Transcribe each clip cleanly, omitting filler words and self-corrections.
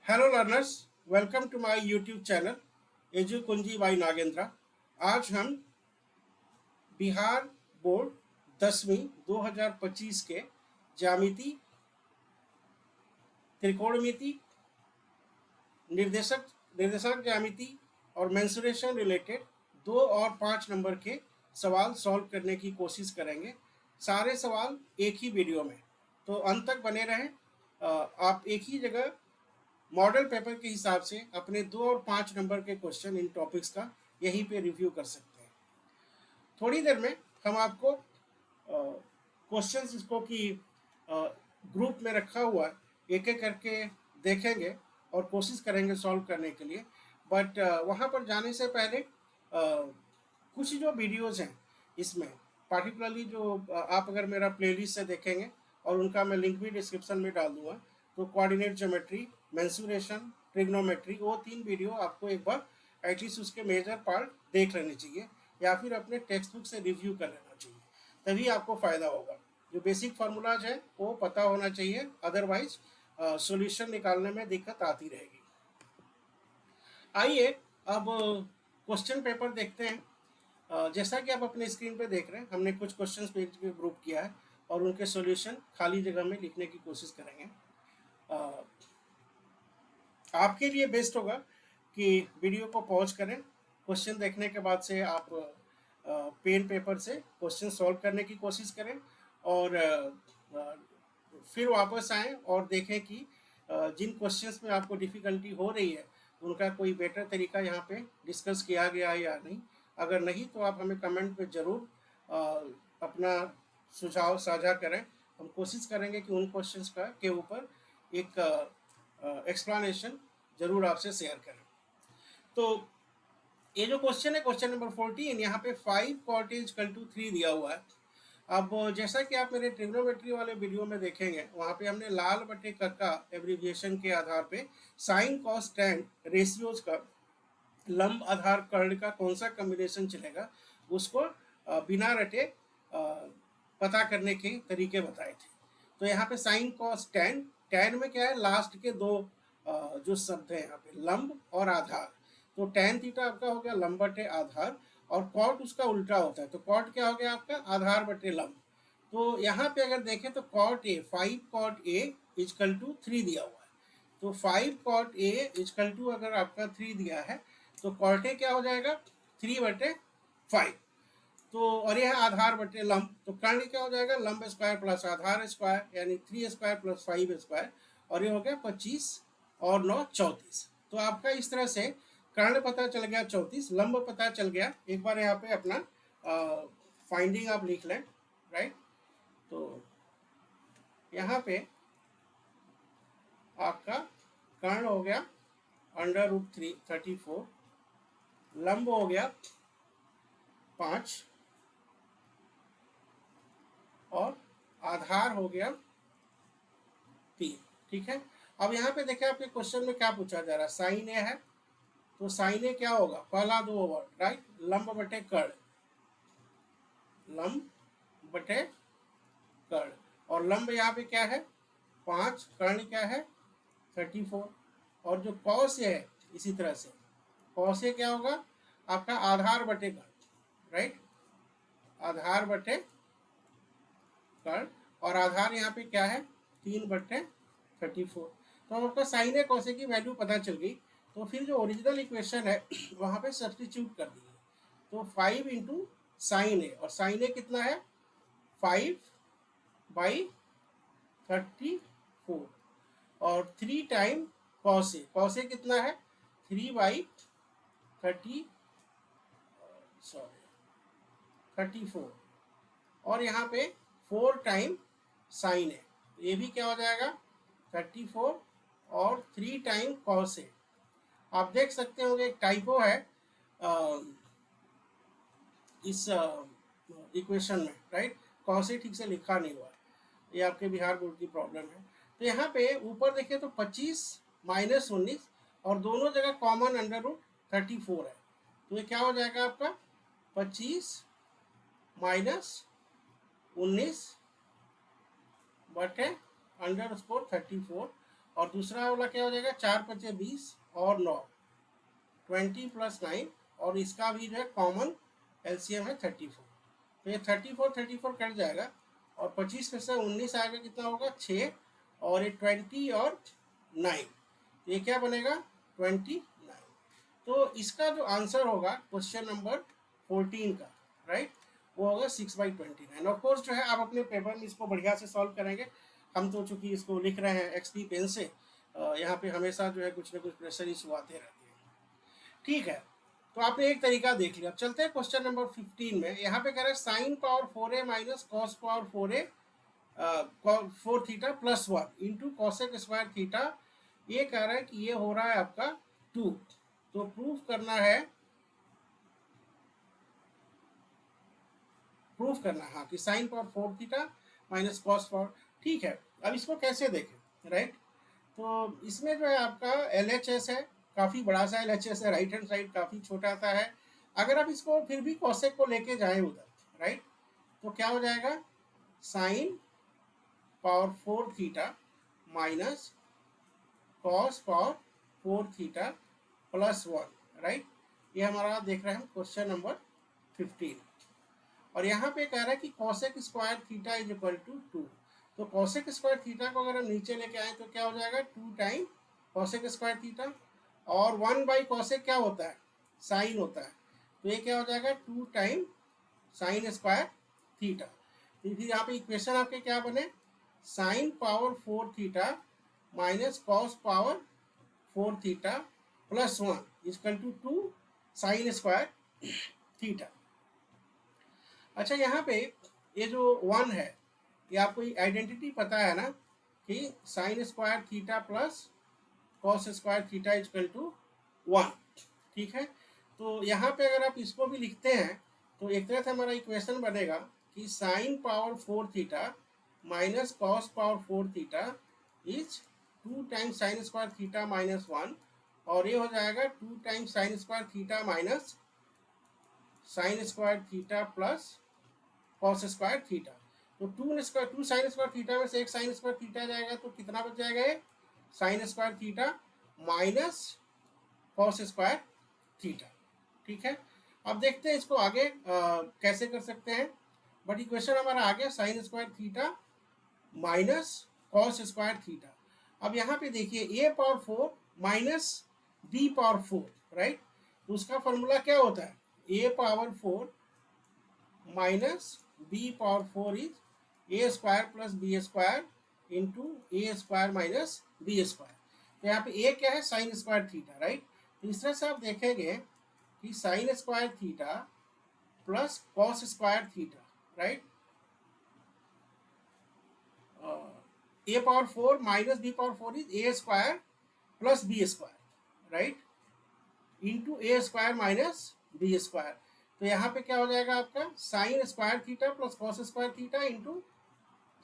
Hello learners, welcome to my YouTube channel Edu Kunji by Nagendra. आज हम Bihar board 10वीं 2025 के ज्यामिति, त्रिकोणमिति, निर्देशक निर्देशांक ज्यामिति और मेंसुरेशन रिलेटेड 2 और 5 नंबर के सवाल सॉल्व करने की कोशिश करेंगे। सारे सवाल एक ही वीडियो में, तो अंत तक बने रहें। आप एक ही जगह मॉडल पेपर के हिसाब से अपने 2 और 5 नंबर के क्वेश्चन इन टॉपिक्स का यहीं पे रिव्यू कर सकते हैं। थोड़ी देर में हम आपको क्वेश्चंस इसको कि ग्रुप में रखा हुआ है, एक एक करके देखेंगे और कोशिश करेंगे सॉल्व करने के लिए। बट वहाँ पर जाने से पहले कुछ जो वीडियोज़ हैं इसमें पार्टिकुलरली जो आप अगर मेरा प्लेलिस्ट से देखेंगे और उनका मैं लिंक भी डिस्क्रिप्शन में डाल दूंगा, तो कोऑर्डिनेट ज्योमेट्री, मेंसुरेशन, ट्रिग्नोमेट्री, वो 3 वीडियो आपको एक बार एटलीस्ट उसके मेजर पार्ट देख लेने चाहिए या फिर अपने टेक्स्ट बुक से रिव्यू कर लेना चाहिए, तभी आपको फ़ायदा होगा। जो बेसिक फार्मूलाज है वो पता होना चाहिए, अदरवाइज सॉल्यूशन निकालने में दिक्कत आती रहेगी। आइए अब क्वेश्चन पेपर देखते हैं। जैसा कि आप अपने स्क्रीन पे देख रहे हैं, हमने कुछ क्वेश्चन पेज पे ग्रुप किया है और उनके सॉल्यूशन खाली जगह में लिखने की कोशिश करेंगे। आपके लिए बेस्ट होगा कि वीडियो को पॉज करें, क्वेश्चन देखने के बाद से आप पेन पेपर से क्वेश्चन सॉल्व करने की कोशिश करें और फिर वापस आएँ और देखें कि जिन क्वेश्चंस में आपको डिफ़िकल्टी हो रही है उनका कोई बेटर तरीका यहाँ पे डिस्कस किया गया है या नहीं। अगर नहीं तो आप हमें कमेंट पे ज़रूर अपना सुझाव साझा करें। हम कोशिश करेंगे कि उन क्वेश्चंस का के ऊपर एक एक्सप्लेनेशन ज़रूर आपसे शेयर करें। तो ये जो क्वेश्चन है, क्वेश्चन नंबर 14, यहाँ पे 5 cot = 3 दिया हुआ है। अब जैसा कि आप मेरे ट्रिग्नोमेट्री वाले वीडियो में देखेंगे, वहाँ पे हमने लाल बटे कक्का एब्रीविएशन के आधार पे साइन कॉस टैन रेशियोज का लंब आधार कर्ण का कौन सा कॉम्बिनेशन चलेगा, उसको बिना रटे पता करने के तरीके बताए थे। तो यहाँ पे साइन कॉस टैन, टैन में क्या है, लास्ट के दो जो शब्द हैं यहाँ पे लंब और आधार। तो टैन थीटा आपका हो गया लंब बटे आधार और कॉट उसका उल्टा होता है, तो कॉट क्या हो गया आपका, आधार बटे लंब। तो यहाँ पे अगर देखें तो कॉट ए, 5 cot A = 3 दिया हुआ है। तो 5 cot A = अगर आपका 3 दिया है तो कॉट ए क्या हो जाएगा, 3/5। तो और यह आधार बटे लंब, तो कर्ण क्या हो जाएगा, लंब स्क्वायर प्लस आधार स्क्वायर, यानी 3² + 5² और ये हो गया 25 और 9 34। तो आपका इस तरह से कर्ण पता चल गया 34, लंब पता चल गया। एक बार यहाँ पे अपना फाइंडिंग आप लिख लें, राइट। तो यहाँ पे आपका कर्ण हो गया √34, लंब हो गया 5 और आधार हो गया 3। ठीक है। अब यहाँ पे देखें आपके क्वेश्चन में क्या पूछा जा रहा है, साइन ए है, तो साइन ए क्या होगा, पहला दो वर्ड, राइट, लंब बटे कर्ण, लंब बटे कर्ण, और लंब यहाँ पे क्या है 5, कर्ण क्या है 34, और जो कॉस है इसी तरह से कॉस ए क्या होगा आपका आधार बटे कर्ण, राइट, आधार बटे कर्ण, और आधार यहाँ पे क्या है 3/34। तो आपका साइन ए कॉस ए की वैल्यू पता चल गई। तो फिर जो ओरिजिनल इक्वेशन है वहाँ पे सब्सटीट्यूट कर दीजिए। तो 5 × साइन ए, और साइन ए कितना है 5/34, और 3 time cos A, cos A कितना है 3/34, और यहाँ पे 4 टाइम साइन है, तो ये भी क्या हो जाएगा 34 और 3 टाइम कॉस है। आप देख सकते होंगे एक टाइपो है इस इक्वेशन में, राइट, कॉस ठीक से लिखा नहीं हुआ है, ये आपके बिहार बोर्ड की प्रॉब्लम है। तो यहाँ पे ऊपर देखिए तो 25 - 19 और दोनों जगह कॉमन √34 है, तो ये क्या हो जाएगा आपका 25 - 19 बटे _34, और दूसरा वाला क्या हो जाएगा, 4×5 = 20 और 9 20 + 9, और इसका भी जो है कॉमन एलसीएम है 34। तो ये 34 कट जाएगा और 25 में से 19 आएगा, कितना होगा 6, और ये 20 और 9, ये क्या बनेगा 29। तो इसका जो आंसर होगा क्वेश्चन नंबर 14 का, राइट, वो होगा 6/29। ऑफकोर्स जो है आप अपने पेपर में इसको बढ़िया से सॉल्व करेंगे। हम तो चूंकि इसको लिख रहे हैं एक्सपी पेन से, यहाँ पे हमेशा जो है कुछ ना कुछ प्रेशर इशू आते रहते हैं। ठीक है, तो आपने एक तरीका देख लिया। अब चलते हैं क्वेश्चन नंबर 15 में। यहाँ पे कह रहे हैं sine power 4a minus cos power 4a 4 theta plus 1 into cosec square theta. ये कह रहा है कि ये हो रहा है आपका 2। तो प्रूफ करना है, हाँ, कि sign power 4 theta minus cos power. ठीक है, अब इसको कैसे देखें, राइट। तो इसमें जो है आपका LHS है, काफ़ी बड़ा सा LHS है, राइट हैंड साइड काफ़ी छोटा सा है। अगर आप इसको फिर भी कॉसेक को लेके जाएं उधर, राइट, तो क्या हो जाएगा, sign power 4 theta minus cos power 4 theta plus 1, right. ये हमारा देख रहे हैं क्वेश्चन नंबर 15। और यहाँ पे कह रहा है कि cosec square theta is equal to 2। तो कॉसेक स्क्वायर थीटा को अगर हम नीचे लेके आए तो क्या हो जाएगा, 2 टाइम कॉसेक स्क्वायर थीटा, और 1/कॉसेक क्या होता है, साइन होता है। तो ये क्या हो जाएगा, 2 टाइम साइन स्क्वायर थीटा। तो फिर यहाँ पे इक्वेशन आपके क्या बने, sine power 4 theta minus cos power 4 theta plus 1 equal to 2 sine square theta. अच्छा, यहाँ पे ये जो 1 है, ये आपको आइडेंटिटी पता है ना, कि sine square theta plus cos square theta equal to 1। ठीक है, तो यहाँ पे अगर आप इसको भी लिखते हैं तो एक तरह से हमारा इक्वेशन बनेगा कि sign power 4 theta minus cos power 4 theta is 2 times sign square theta minus 1, और ये हो जाएगा 2 times sign square theta minus sign square theta plus cos square theta. तो 2 साइन स्क्वायर थीटा में से एक साइन स्क्वायर थीटा जाएगा, तो कितना बच जाएगा, ये sign square theta minus cos square theta. ठीक है, अब देखते हैं इसको आगे कैसे कर सकते हैं। बट इक्वेशन हमारा आ गया sine square theta minus cos square theta. अब यहाँ पे देखिए a power 4 minus b power 4, right. तो उसका फॉर्मूला क्या होता है, a power 4 minus b power 4 is a square plus b square into a square minus b square. तो यहाँ पे a क्या है, साइन स्क्वायर थीटा, राइट। तो इस तरह से आप देखेंगे कि sine square theta plus cos square theta, right, a power 4 minus b power 4 is a square plus b square, right, into a square minus b square. तो यहाँ पे क्या हो जाएगा आपका, sine square theta plus cos square theta into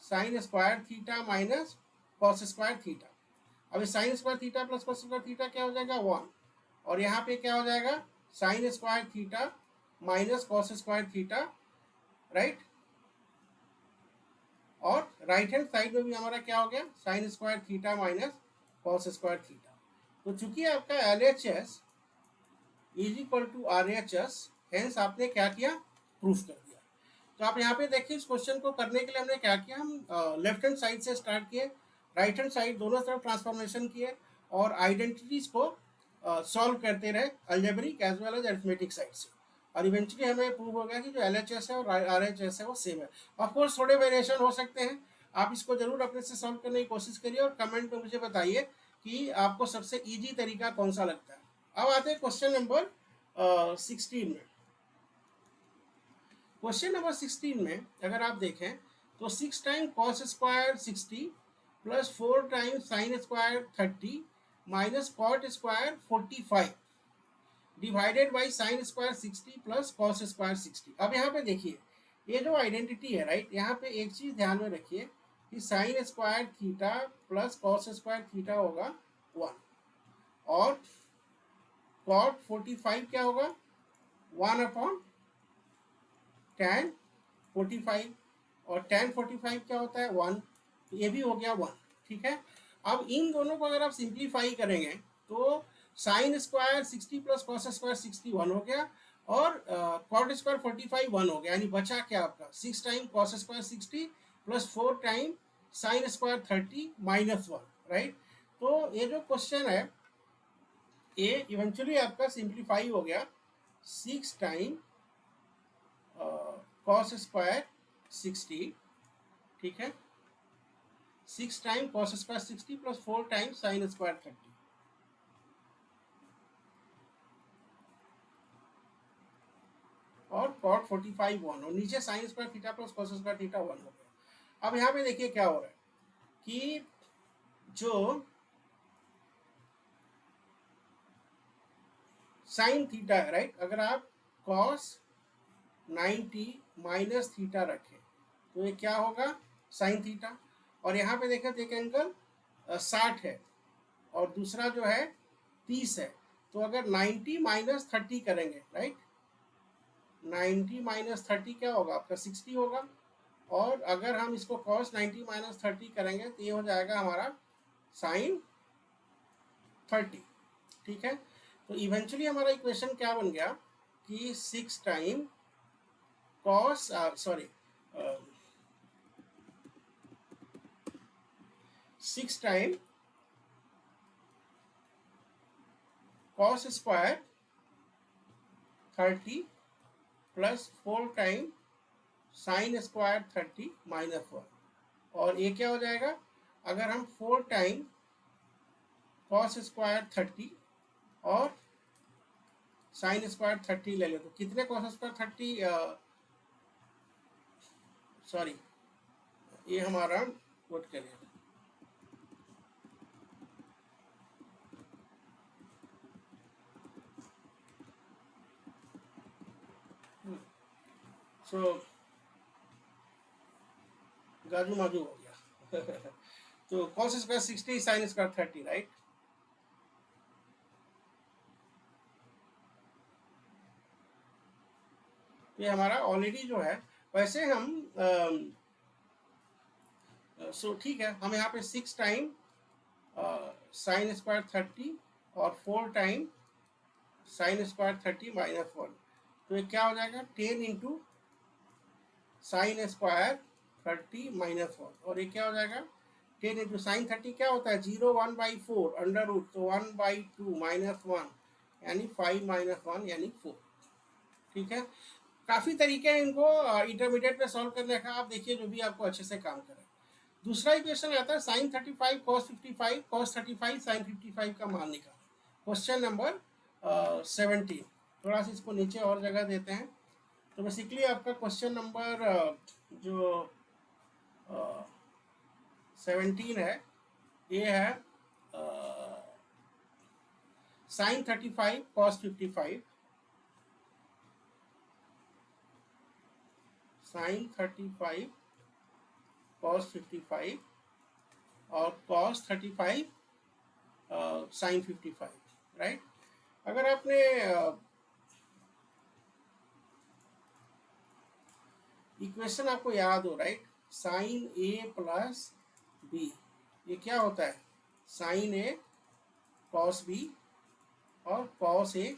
sine square theta minus cos square theta. अब sine square theta plus cos square theta क्या हो जाएगा, 1, और यहाँ पे क्या हो जाएगा, sine square theta minus cos square theta, right. और राइट हैंड साइड में भी हमारा क्या हो गया, sine square theta minus cos square theta. तो चूंकि आपका LHS is equal to RHS, hence आपने क्या किया, प्रूफ कर दिया। तो आप यहाँ पे देखिए, इस क्वेश्चन को करने के लिए हमने क्या किया, हम लेफ्ट हैंड साइड से स्टार्ट किए, राइट हैंड साइड दोनों तरफ ट्रांसफॉर्मेशन किए, और आइडेंटिटीज को सॉल्व करते रहे, algebraic as well as arithmetic side से, और इवेंचुअली हमें प्रूव हो गया कि जो LHS है और RHS है वो सेम है। ऑफकोर्स थोड़े वेरिएशन हो सकते हैं, आप इसको जरूर अपने से सॉल्व करने की कोशिश करिए और कमेंट में मुझे बताइए कि आपको सबसे ईजी तरीका कौन सा लगता है। अब आते हैं क्वेश्चन नंबर 16 में। क्वेश्चन नंबर 16 में अगर आप देखें तो 6 time cos square 60 plus 4 time sine square 30 minus cot square 45 divided by sine square 60 plus cos square 60। अब यहाँ पे देखिए ये जो आइडेंटिटी है, राइट, यहाँ पे एक चीज ध्यान में रखिए कि sine square theta plus cos square theta होगा 1, और कॉट 45 क्या होगा, 1/tan 45, और tan 45 क्या होता है, 1। तो ये भी हो गया 1। ठीक है, अब इन दोनों को अगर आप सिंप्लीफाई करेंगे तो sign square 60 plus cos square 61 हो गया, और कॉट स्क्वायर 45 1 हो गया, यानी बचा क्या आपका 6 time cos square 60 plus 4 time sine square 30 minus 1, right. तो ये जो क्वेश्चन है ये इवेंचुअली आपका सिंप्लीफाई हो गया 6 टाइम कॉस स्क्वायर 60, ठीक है, 6 time cos square 60 plus 4 time sine square 30, और कॉट 45 1, और नीचे sign square theta plus cos square theta 1 हो गया। अब यहाँ पे देखिए क्या हो रहा है कि जो साइन थीटा है, राइट, अगर आप कॉस 90 माइनस थीटा रखें तो ये क्या होगा साइन थीटा, और यहाँ पे देखें तो एक एंगल 60 है और दूसरा जो है 30 है, तो अगर 90 माइनस 30 करेंगे, राइट, 90 माइनस 30 क्या होगा आपका 60 होगा, और अगर हम इसको cos 90 माइनस 30 करेंगे तो ये हो जाएगा हमारा साइन 30, ठीक है। तो इवेंचुअली हमारा इक्वेशन क्या बन गया कि 6 time cos 6 time cos square 30 plus 4 time sine square 30 minus 1, और ये क्या हो जाएगा अगर हम 4 टाइम कॉस स्क्वायर 30 और साइन स्क्वायर 30 ले ले तो कितने कॉस स्क्वायर 30, सॉरी ये हमारा नोट करिए, सो गाजू माजू हो गया तो cos square 60 sign square 30, right. ये हमारा ऑलरेडी जो है, वैसे हम सो ठीक है, हम यहाँ पे 6 टाइम साइन स्क्वायर 30 और 4 टाइम साइन स्क्वायर 30 माइनस 1, तो ये क्या हो जाएगा 10 इंटू साइन स्क्वायर 30 माइनस 1, और ये क्या हो जाएगा 10 इंटू साइन 30 क्या होता है 0 1 बाई 4 अंडर रूट, तो 1 बाई 2 माइनस 1 यानी 5 माइनस 1 यानी 4, ठीक है। काफ़ी तरीके हैं इनको इंटरमीडिएट में सॉल्व करने का, आप देखिए जो भी आपको अच्छे से काम करे। दूसरा इक्वेशन आता है साइन 35 कॉस 55 कॉस 35 साइन 55 का मान निकालें, क्वेश्चन नंबर 17। थोड़ा सा इसको नीचे और जगह देते हैं, तो बेसिकली आपका क्वेश्चन नंबर जो 17 है ये है साइन 35 कॉस 55, साइन 35 कॉस 55 और कॉस 35 साइन 55, राइट। अगर आपने इक्वेशन आपको याद हो, राइट, साइन ए प्लस बी, ये क्या होता है साइन ए कॉस बी और कॉस ए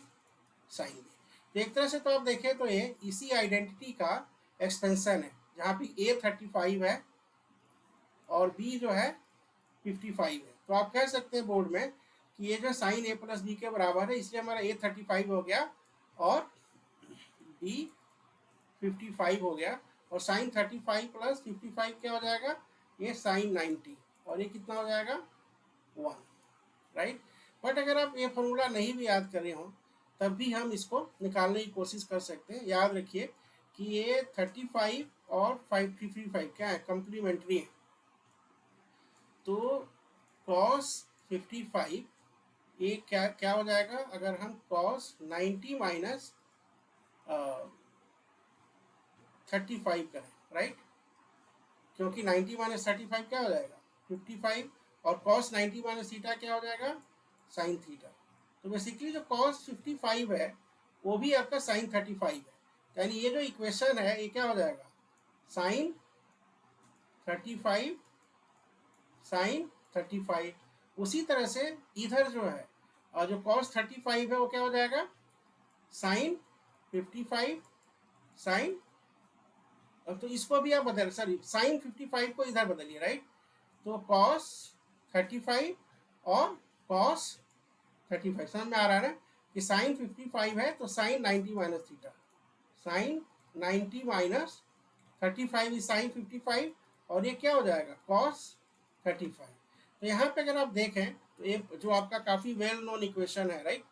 साइन बी, तो एक तरह से तो आप देखें तो ये इसी आइडेंटिटी का एक्सपेंशन है, जहाँ पे ए 35 है और बी जो है 55 है, तो आप कह सकते हैं बोर्ड में कि ये जो साइन ए प्लस बी के बराबर है, इसलिए हमारा ए 35 हो गया और बी 55 हो गया, और साइन 35 प्लस 55 क्या हो जाएगा ये साइन 90, और ये कितना हो जाएगा 1, राइट। बट अगर आप ये फॉर्मूला नहीं भी याद कर रहे हो तब भी हम इसको निकालने की कोशिश कर सकते हैं। याद रखिए कि ये 35 और 55 क्या है कंप्लीमेंट्री है, तो cos 55 ये क्या क्या हो जाएगा अगर हम cos 90 माइनस 35 करें, राइट, क्योंकि 90 माइनस 35 क्या हो जाएगा 55, और cos 90 माइनस थीटा क्या हो जाएगा साइन थीटा, तो बेसिकली जो cos 55 है वो भी आपका साइन 35 है, यानी ये जो इक्वेशन है ये क्या हो जाएगा साइन 35 साइन 35। उसी तरह से इधर जो है जो cos 35 है वो क्या हो जाएगा, साइन 55 साइन। अब तो इसको भी आप बदल, सॉरी साइन 55 को इधर बदलिए, राइट। तो cos 35 और cos 35 समझ में आ रहा है ना कि साइन 55 है तो sine 90 minus theta, sine 90 minus 35 is sine 55, और ये क्या हो जाएगा cos 35। तो यहाँ पे अगर आप देखें तो ये जो आपका काफी वेल नोन इक्वेशन है, right,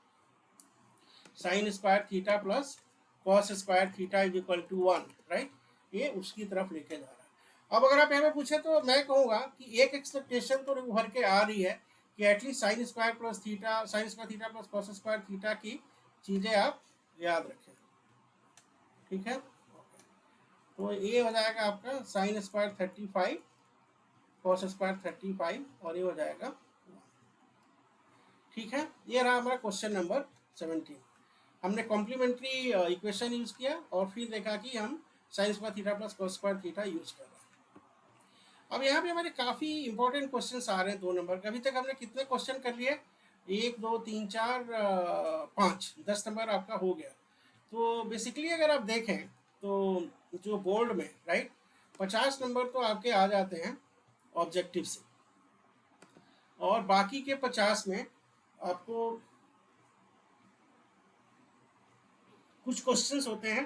sine square theta plus cos square theta is equal to 1, right, ये उसकी तरफ लेके जा रहा है। अब अगर आप यहाँ पे पूछे तो मैं कहूँगा कि एक एक्सपेक्टेशन तो उभर के आ रही है कि at least sine square plus theta, sign square theta plus cos square theta की चीज़ें आप याद रखें, ठीक है। तो ये हो जाएगा आपका साइन स्क्वायर 35 कॉस स्क्वायर 35 और ये हो जाएगा 1, ठीक है। ये रहा हमारा क्वेश्चन नंबर 17। हमने कॉम्प्लीमेंट्री इक्वेशन यूज किया और फिर देखा कि हम sign square theta plus cos square theta use कर रहे हैं। अब यहाँ पे हमारे काफ़ी इंपॉर्टेंट क्वेश्चन आ रहे हैं 2 नंबर के। अभी तक हमने कितने क्वेश्चन कर लिए, 1 2 3 4 5, 10 नंबर आपका हो गया। तो बेसिकली अगर आप देखें तो जो बोर्ड में, राइट, 50 नंबर तो आपके आ जाते हैं ऑब्जेक्टिव से, और बाकी के 50 में आपको कुछ क्वेश्चंस होते हैं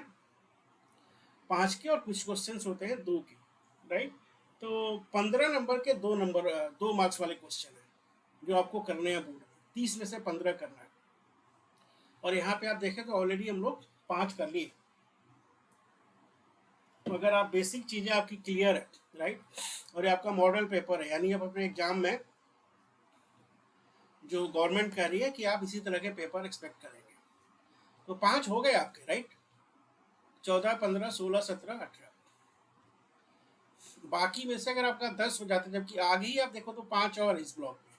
5 के और कुछ क्वेश्चंस होते हैं 2 के, राइट। तो 15 नंबर के 2 मार्क्स वाले क्वेश्चन है जो आपको करने हैं बोर्ड में, 30 में से 15 करना है। और यहाँ पे आप देखें तो ऑलरेडी हम लोग 5 कर लिए। तो अगर आप बेसिक चीज़ें आपकी क्लियर है, राइट, और ये आपका मॉडल पेपर है, यानी आप अपने एग्जाम में जो गवर्नमेंट कह रही है कि आप इसी तरह के पेपर एक्सपेक्ट करेंगे, तो 5 हो गए आपके, राइट। 14 15 16 17 18, बाकी में से अगर आपका 10 हो जाता है, जबकि आगे ही आप देखो तो 5 और इस ब्लॉक में,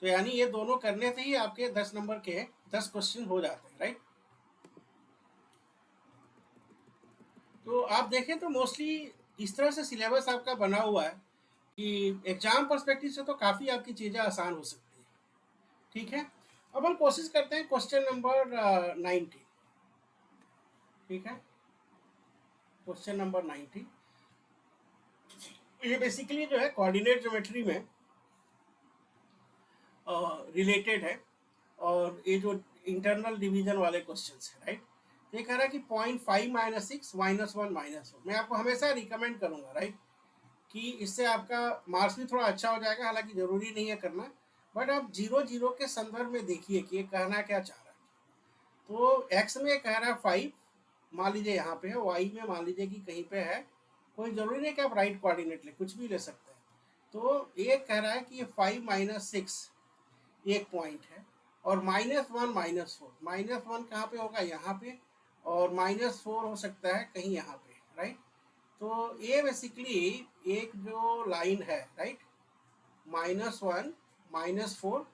तो यानी ये दोनों करने से ही आपके 10 नंबर के 10 क्वेश्चन हो जाते हैं, राइट। तो आप देखें तो मोस्टली इस तरह से सिलेबस आपका बना हुआ है कि एग्जाम पर्सपेक्टिव से तो काफ़ी आपकी चीज़ें आसान हो सकती है, ठीक है। अब हम कोशिश करते हैं क्वेश्चन नंबर 19, ठीक है। क्वेश्चन नंबर 19 ये बेसिकली जो है कोऑर्डिनेट ज्योमेट्री में रिलेटेड है, और ये जो इंटरनल डिवीजन वाले क्वेश्चन है, राइट। तो ये कह रहा है कि 0.5 माइनस 6 माइनस 1 माइनस 4। मैं आपको हमेशा रिकमेंड करूंगा, राइट, कि इससे आपका मार्क्स भी थोड़ा अच्छा हो जाएगा, हालांकि ज़रूरी नहीं है करना, बट आप 0 0 के संदर्भ में देखिए कि ये कहना क्या चाह रहा है। तो एक्स में कह रहा है 5, मान लीजिए यहाँ पे है, वाई में मान लीजिए कि कहीं पे है, कोई ज़रूरी नहीं कि आप राइट कोऑर्डिनेट ले, कुछ भी ले सकते हैं। तो ये कह रहा है कि ये 5 माइनस 6 एक पॉइंट है, और -1 -4, -1 कहाँ पे होगा, यहाँ पे, और -4 हो सकता है कहीं यहाँ पे, राइट। तो ये बेसिकली एक जो लाइन है, राइट, -1 -4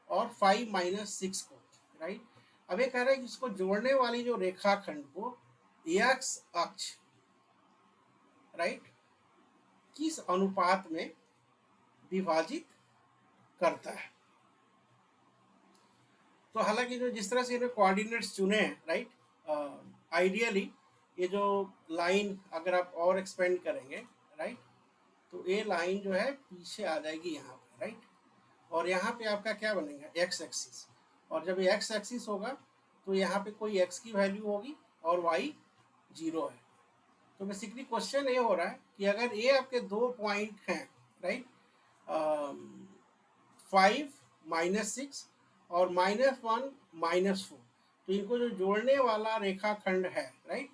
और 5 -6 को, राइट। अब ये कह रहा है कि इसको जोड़ने वाली जो रेखाखंड को एक्स अक्ष, राइट, किस अनुपात में विभाजित करता है। तो हालांकि जो जिस तरह से इन्हें कोऑर्डिनेट्स चुने हैं, राइट, आइडियली ये जो लाइन अगर आप और एक्सपेंड करेंगे, राइट, तो ये लाइन जो है पीछे आ जाएगी यहाँ पे, राइट, और यहाँ पे आपका क्या बनेगा, एक्स एक्सिस, और जब ये एक्स एक्सिस होगा तो यहाँ पे कोई एक्स की वैल्यू होगी और वाई 0 है। तो बेसिकली क्वेश्चन ये हो रहा है कि अगर ये आपके 2 पॉइंट हैं, राइट, 5 -6 और -1 -4, तो इनको जो जोड़ने वाला रेखाखंड है, राइट,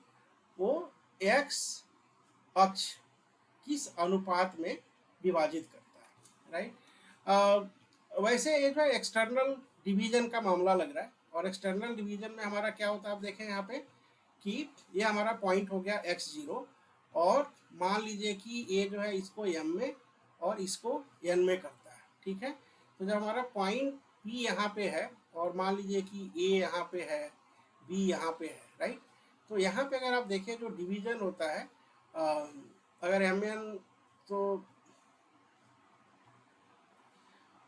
वो एक्स अक्ष किस अनुपात में विभाजित करता है, राइट। वैसे ये जो एक्सटर्नल डिवीजन का मामला लग रहा है, और एक्सटर्नल डिवीजन में हमारा क्या होता है, आप देखें यहाँ पे कि ये हमारा पॉइंट हो गया x0, और मान लीजिए कि ये जो है इसको m में और इसको n में करता है, ठीक है। तो जब हमारा पॉइंट P यहाँ पे है, और मान लीजिए कि A यहाँ पे है, B यहाँ पे है, राइट, तो यहाँ पे अगर आप देखें जो डिवीजन होता है, अगर mn, तो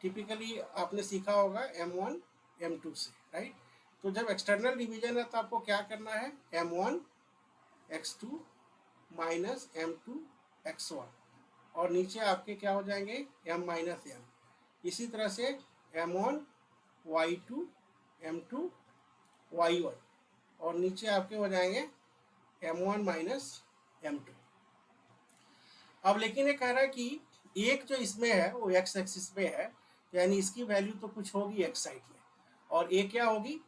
टिपिकली आपने सीखा होगा M1 M2 से, राइट। तो जब एक्सटर्नल डिवीजन है तो आपको क्या करना है, M1 X2 minus M2 X1, और नीचे आपके क्या हो जाएंगे M माइनस M। इसी तरह से M1 Y2 M2 Y1, और नीचे आपके हो जाएंगे M1 माइनस M2। अब लेकिन ये कह रहा है कि एक जो इसमें है वो एक्स एक्सिस पे है, यानी इसकी वैल्यू तो कुछ होगी एक्स साइड में, और ये क्या होगी,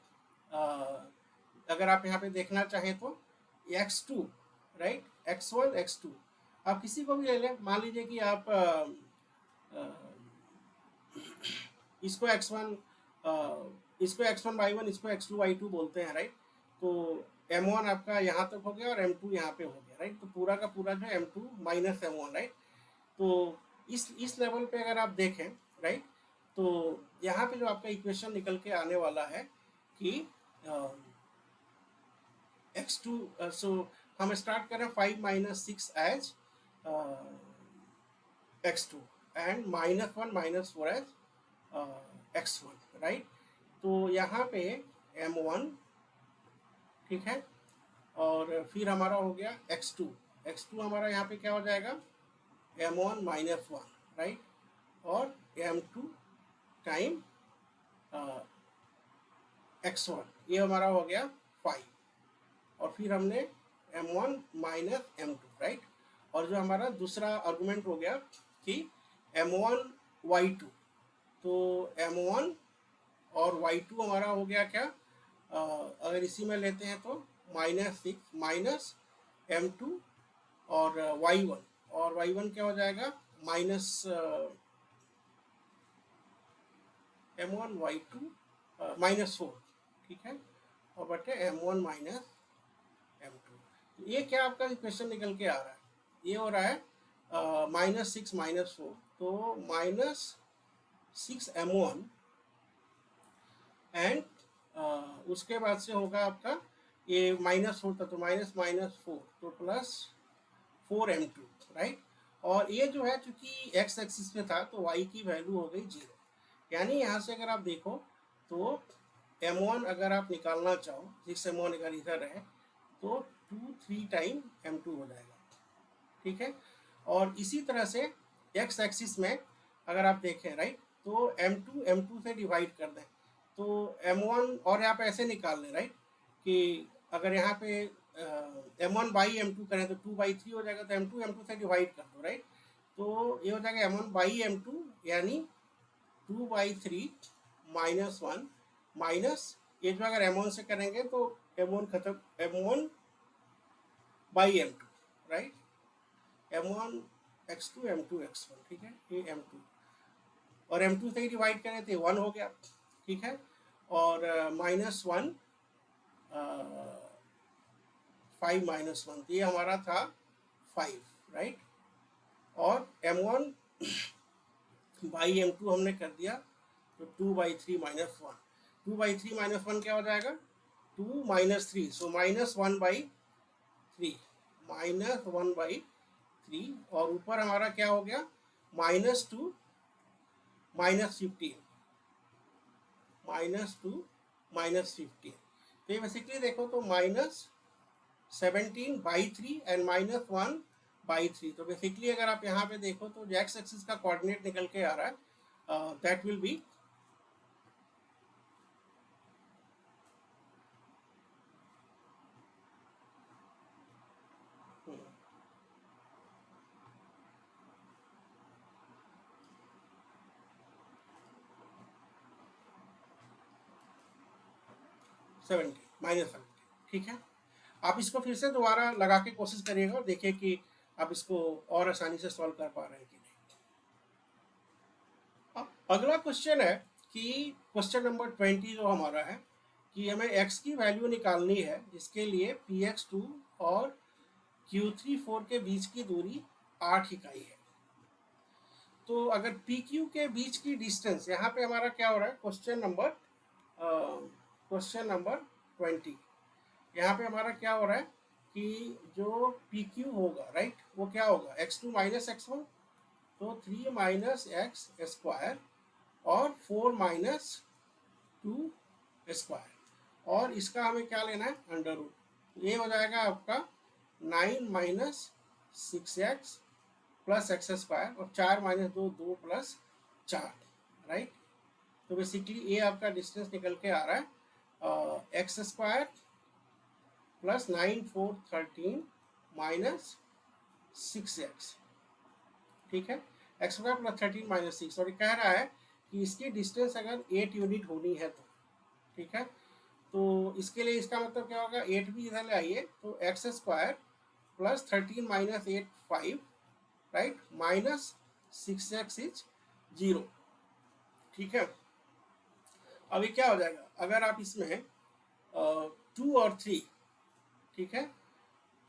अगर आप यहाँ पे देखना चाहें तो x2, राइट, x1 x2, आप किसी को भी ले लें, मान लीजिए कि आप इसको x1 इसको x1 y1 इसको x2 y2 बोलते हैं, राइट। तो M1 आपका यहाँ तक हो गया और M2 यहाँ पे हो गया, राइट। तो पूरा का पूरा जो M2 माइनस M1, राइट। तो इस लेवल पे अगर आप देखें, राइट, तो यहाँ पे जो आपका इक्वेशन निकल के आने वाला है कि x2, सो हम स्टार्ट करें 5 minus 6 as x2 and -1 -4 as x1, right. तो यहाँ पे M1, ठीक है, और फिर हमारा हो गया x2, x2 हमारा यहाँ पे क्या हो जाएगा M1 माइनस 1, राइट, और M2 टाइम x1, ये हमारा हो गया 5, और फिर हमने M1 माइनस M2, राइट। और जो हमारा दूसरा आर्गुमेंट हो गया कि M1 Y2, तो M1 और Y2 हमारा हो गया क्या, अगर इसी में लेते हैं तो -6 माइनस M2 और Y1, और Y1 क्या हो जाएगा माइनस M1 Y2 -4, ठीक है, और बटे M1 माइनस M2। तो ये क्या आपका इक्वेशन निकल के आ रहा है, ये हो रहा है -6 -4, तो -6 M1 एंड उसके बाद से होगा आपका ये -4 था, तो -4, तो +4 M2, राइट। और ये जो है चूंकि x एक्सिस पे था तो y की वैल्यू हो गई 0, यानी यहाँ से अगर आप देखो तो M1 अगर आप निकालना चाहो, 6 M1 अगर इधर है तो 2-3 टाइम M2 हो जाएगा, ठीक है। और इसी तरह से x एक्सिस में अगर आप देखें, राइट, तो M2 से डिवाइड कर दें तो M1, और यहाँ पे ऐसे निकाल लें, राइट, कि अगर यहाँ पे M1 बाई M2 करें तो 2/3 हो जाएगा, तो M2 से डिवाइड कर दो, राइट। तो ये हो जाएगा M1 बाई M2, यानी 2/3 -1 माइनस ये जो अगर M1 से करेंगे तो M1 खत्म, M1 by M2, right, M1 X2 M2 X1, ठीक है, ये M2, और M2 से ही डिवाइड करें तो 1 हो गया, ठीक है, और -1 5 -1, ये हमारा था 5, राइट, और M1 बाई M2 हमने कर दिया तो 2/3 -1, 2/3 -1 क्या हो जाएगा 2 -3, सो -1/3, -1/3, और ऊपर हमारा क्या हो गया -2 -15, -2 -15, तो ये बेसिकली देखो तो -17/3 एंड -1/3, तो बेसिकली अगर आप यहाँ पे देखो तो जो एक्स एक्सिस का कोऑर्डिनेट निकल के आ रहा है दैट विल बी 70 -70, ठीक है। आप इसको फिर से दोबारा लगा के कोशिश करिएगा और देखिए कि आप इसको और आसानी से सॉल्व कर पा रहे हैं कि नहीं। अब अगला क्वेश्चन है कि क्वेश्चन नंबर 20 जो हमारा है कि हमें x की वैल्यू निकालनी है, जिसके लिए px2 और q34 के बीच की दूरी 8 इकाई है। तो अगर pq के बीच की डिस्टेंस, यहाँ पे हमारा क्या हो रहा है क्वेश्चन नंबर 20, यहाँ पे हमारा क्या हो रहा है कि जो PQ होगा, राइट, वो क्या होगा x2 माइनस x1, तो 3 - x² और 4 माइनस 2 स्क्वायर, और इसका हमें क्या लेना है, अंडर रूट। ये हो जाएगा आपका 9 minus 6x plus x square, और 4 माइनस 2 2 प्लस 4, राइट। तो बेसिकली ये आपका डिस्टेंस निकल के आ रहा है X square plus 9 4 13 minus 6x, ठीक है। एक्स स्क्वायर प्लस 13 माइनस 6, और ये कह रहा है कि इसकी डिस्टेंस अगर 8 यूनिट होनी है तो, ठीक है। तो इसके लिए इसका मतलब क्या होगा, 8 भी इधर ले आइए, तो X square plus 13 minus 8 5, right, minus 6x is 0, ठीक है। अभी क्या हो जाएगा, अगर आप इसमें 2 और 3, ठीक है,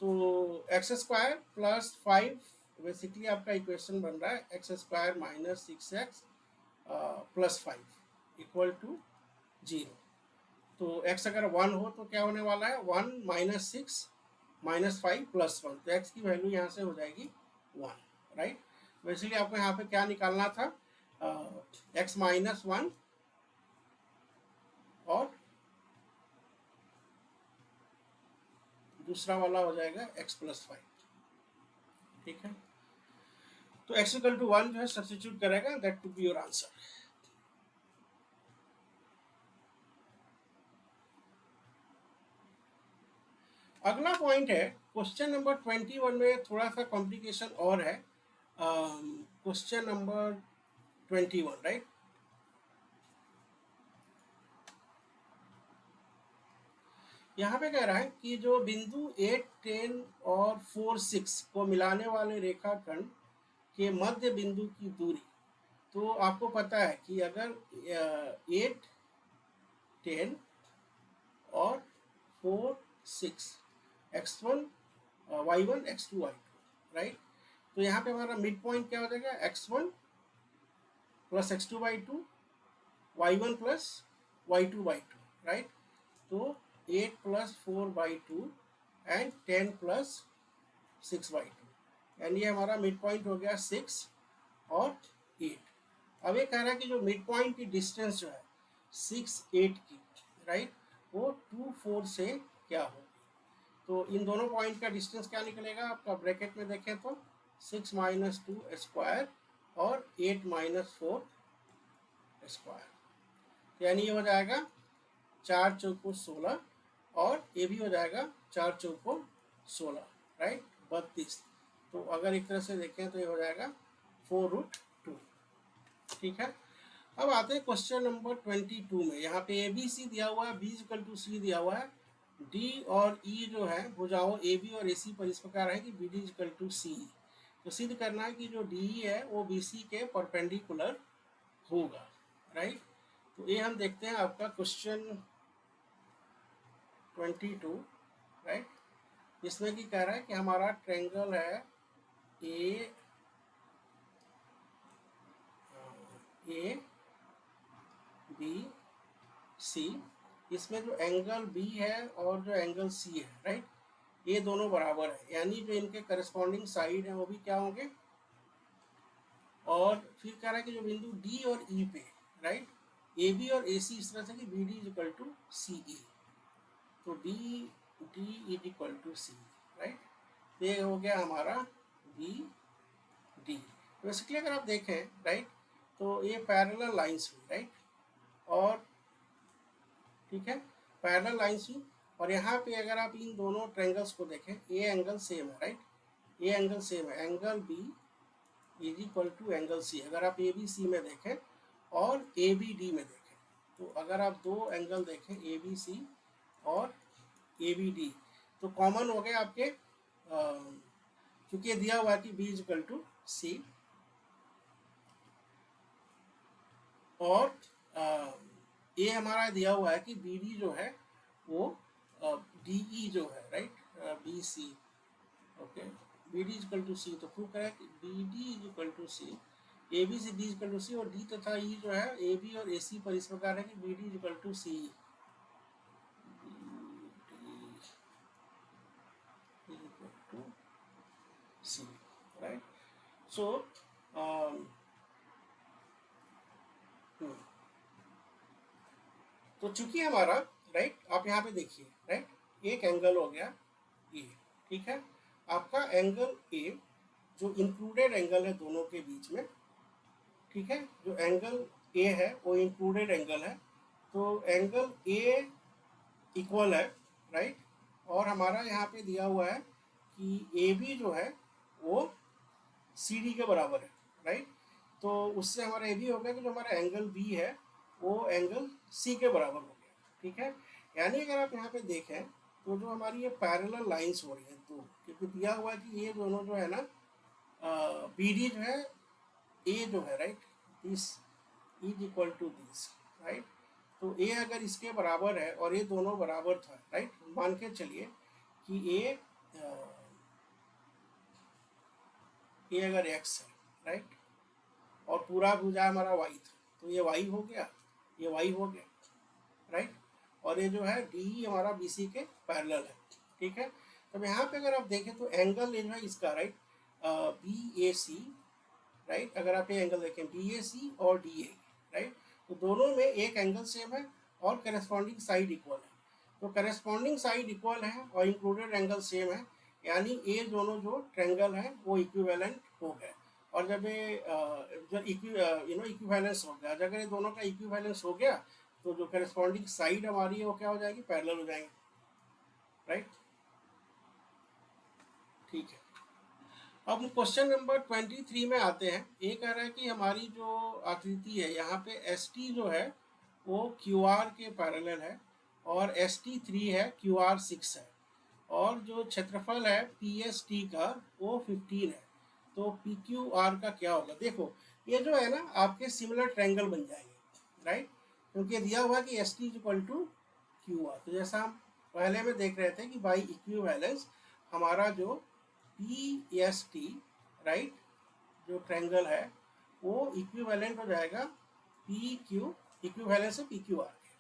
तो एक्स स्क्वायर प्लस 5, बेसिकली आपका इक्वेशन बन रहा है X square minus 6x plus 5 equal to 0। तो x अगर 1 हो तो क्या होने वाला है, 1 माइनस 6 माइनस 5 प्लस 1, तो x की वैल्यू यहाँ से हो जाएगी 1, राइट। तो इसलिए आपको यहाँ पे क्या निकालना था, x माइनस 1 और दूसरा वाला हो जाएगा x प्लस 5, ठीक है। तो x इक्वल टू 1 जो है सब्स्टिट्यूट करेगा, that to be your answer. अगला पॉइंट है क्वेश्चन नंबर 21 में थोड़ा सा कॉम्प्लिकेशन और है। Question number 21, right. यहाँ पे कह रहा है कि जो बिंदु 8 10 और 4 6 को मिलाने वाले रेखाखंड के मध्य बिंदु की दूरी, तो आपको पता है कि अगर 8 10 और 4 6 x1 y1 x2 y2, right. तो यहाँ पे हमारा मिड पॉइंट क्या हो जाएगा, x1 plus x2 y2, y1 plus y2 y2, right. तो 8 plus 4 by 2 and 10 plus 6 by 2, and ये हमारा मिड पॉइंट हो गया 6 और 8। अब ये कह रहा है कि जो मिड पॉइंट की डिस्टेंस जो है 6 8 की, राइट, वो 2 4 से क्या होगी। तो इन दोनों पॉइंट का डिस्टेंस क्या निकलेगा आपका, ब्रैकेट में देखें तो 6 माइनस 2 स्क्वायर और 8 माइनस 4 स्क्वायर, यानी ये हो जाएगा 4 चौको 16, और ये भी हो जाएगा 4 चौको 16, राइट, 32। तो अगर एक तरह से देखें तो ये हो जाएगा 4√2, ठीक है। अब आते हैं क्वेश्चन नंबर 22 में। यहाँ पे ए बी सी दिया हुआ है, बी इक्वल टू सी दिया हुआ है, डी और ई जो है भुजाओं ए बी और ए सी पर इस प्रकार है कि B D equal to C. तो सिद्ध करना है कि जो डी है वो बी सी के परपेंडिकुलर होगा, राइट। तो ये हम देखते हैं आपका क्वेश्चन 22, राइट। इसमें की कह रहा है कि हमारा ट्रायंगल है ए बी सी, इसमें जो एंगल बी है और जो एंगल सी है, राइट, ये दोनों बराबर है, यानी जो इनके करस्पॉन्डिंग साइड है वो भी क्या होंगे। और फिर कह रहा है कि जो बिंदु डी और ई पे, राइट, ए बी और ए सी इस तरह से कि B D is equal to C E, तो D D is equal to C, right. तो ये हो गया हमारा बी डी। बेसिकली अगर आप देखें, राइट, तो ये पैरेलल लाइंस हुई, राइट, और ठीक है, पैरेलल लाइंस हुई। और यहाँ पे अगर आप इन दोनों ट्रायंगल्स को देखें, ए एंगल सेम है, राइट, ए एंगल सेम है, angle B is equal to angle C. अगर आप ए बी सी में देखें और ए बी डी में देखें, तो अगर आप दो एंगल देखें ए बी सी और ए बी डी, तो कॉमन हो गए आपके, क्योंकि दिया हुआ है कि B is equal to C, और ये हमारा दिया हुआ है कि बी डी जो है वो डी ई जो है, right, B C, okay, B D is equal to C. तो प्रूव करें कि B D is equal to C, A B से D is equal to C, और डी तथा ई जो है ए बी और ए सी पर इस प्रकार है कि B D is equal to C, C, right. So hmm, तो चूंकि हमारा राइट, आप यहाँ पे देखिए राइट, एक एंगल हो गया ए, ठीक है, आपका एंगल ए जो इंक्लूडेड एंगल है दोनों के बीच में, ठीक है, जो एंगल ए है वो इंक्लूडेड एंगल है, तो एंगल ए इक्वल है राइट, और हमारा यहाँ पे दिया हुआ है कि ए बी जो है वो सी डी के बराबर है राइट, तो उससे हमारा ये भी हो गया कि जो हमारा एंगल बी है वो एंगल सी के बराबर हो गया, ठीक है। यानी अगर आप यहाँ पे देखें तो जो हमारी ये पैरेलल लाइंस हो रही है दो, क्योंकि दिया हुआ है कि ये दोनों जो है ना, बी डी जो है ए जो है right, this is equal to this right, तो ए अगर इसके बराबर है और ये दोनों बराबर था राइट, मान के चलिए कि ए अगर एक्स है राइट, और पूरा भुजा हमारा वाई था, तो ये वाई हो गया, ये वाई हो गया राइट, और ये जो है डी हमारा बी सी के पैरेलल है, ठीक है। तो यहाँ पे अगर आप देखें तो एंगल ये जो है इसका राइट, बी ए सी राइट, अगर आप ये एंगल देखें बी ए सी और डी ए राइट, तो दोनों में एक एंगल सेम है और करेस्पॉन्डिंग साइड इक्वल है, तो करेस्पॉन्डिंग साइड इक्वल है और इंक्लूडेड एंगल सेम है, यानी ये दोनों जो ट्रेंगल है वो इक्विवेलेंट हो गए। और जब ये जब इक्विवेलेंस हो गया, अगर ये दोनों का इक्विवेलेंस हो गया तो जो करेस्पॉन्डिंग साइड हमारी है वो क्या हो जाएगी, पैरेलल हो जाएंगे राइट, ठीक है। अब क्वेश्चन नंबर 23 में आते हैं। ये कह रहा है कि हमारी जो आकृति है यहाँ पे एस टी जो है वो क्यू आर के पैरेलल है, और एस टी 3 है, क्यू आर 6 है, और जो क्षेत्रफल है पी एस टी का वो 15 है, तो पी क्यू आर का क्या होगा। देखो ये जो है ना आपके सिमिलर ट्रायंगल बन जाएंगे राइट, क्योंकि दिया हुआ कि S T is equal to Q R, तो जैसा हम पहले में देख रहे थे कि बाई इक्विवेलेंस हमारा जो पी एस टी राइट, जो ट्रायंगल है वो इक्विवेलेंट हो जाएगा पी क्यू, इक्विवेलेंस है पी क्यू आर के।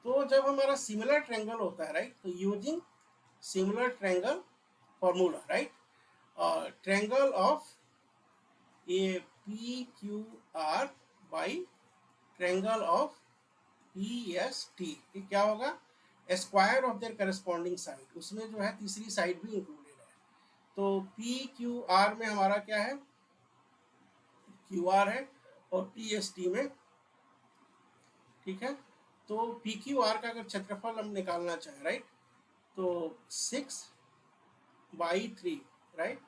तो जब हमारा सिमिलर ट्रायंगल होता है राइट, तो using similar triangle formula right, triangle of A P Q R by triangle of P S T, ये क्या होगा, square of their corresponding side, उसमें जो है तीसरी साइड भी इंक्लूडेड है, तो पी क्यू आर में हमारा क्या है, क्यू आर है, और पी एस टी में, ठीक है, तो पी क्यू आर का अगर क्षेत्रफल हम निकालना चाहें राइट, तो 6/3 राइट,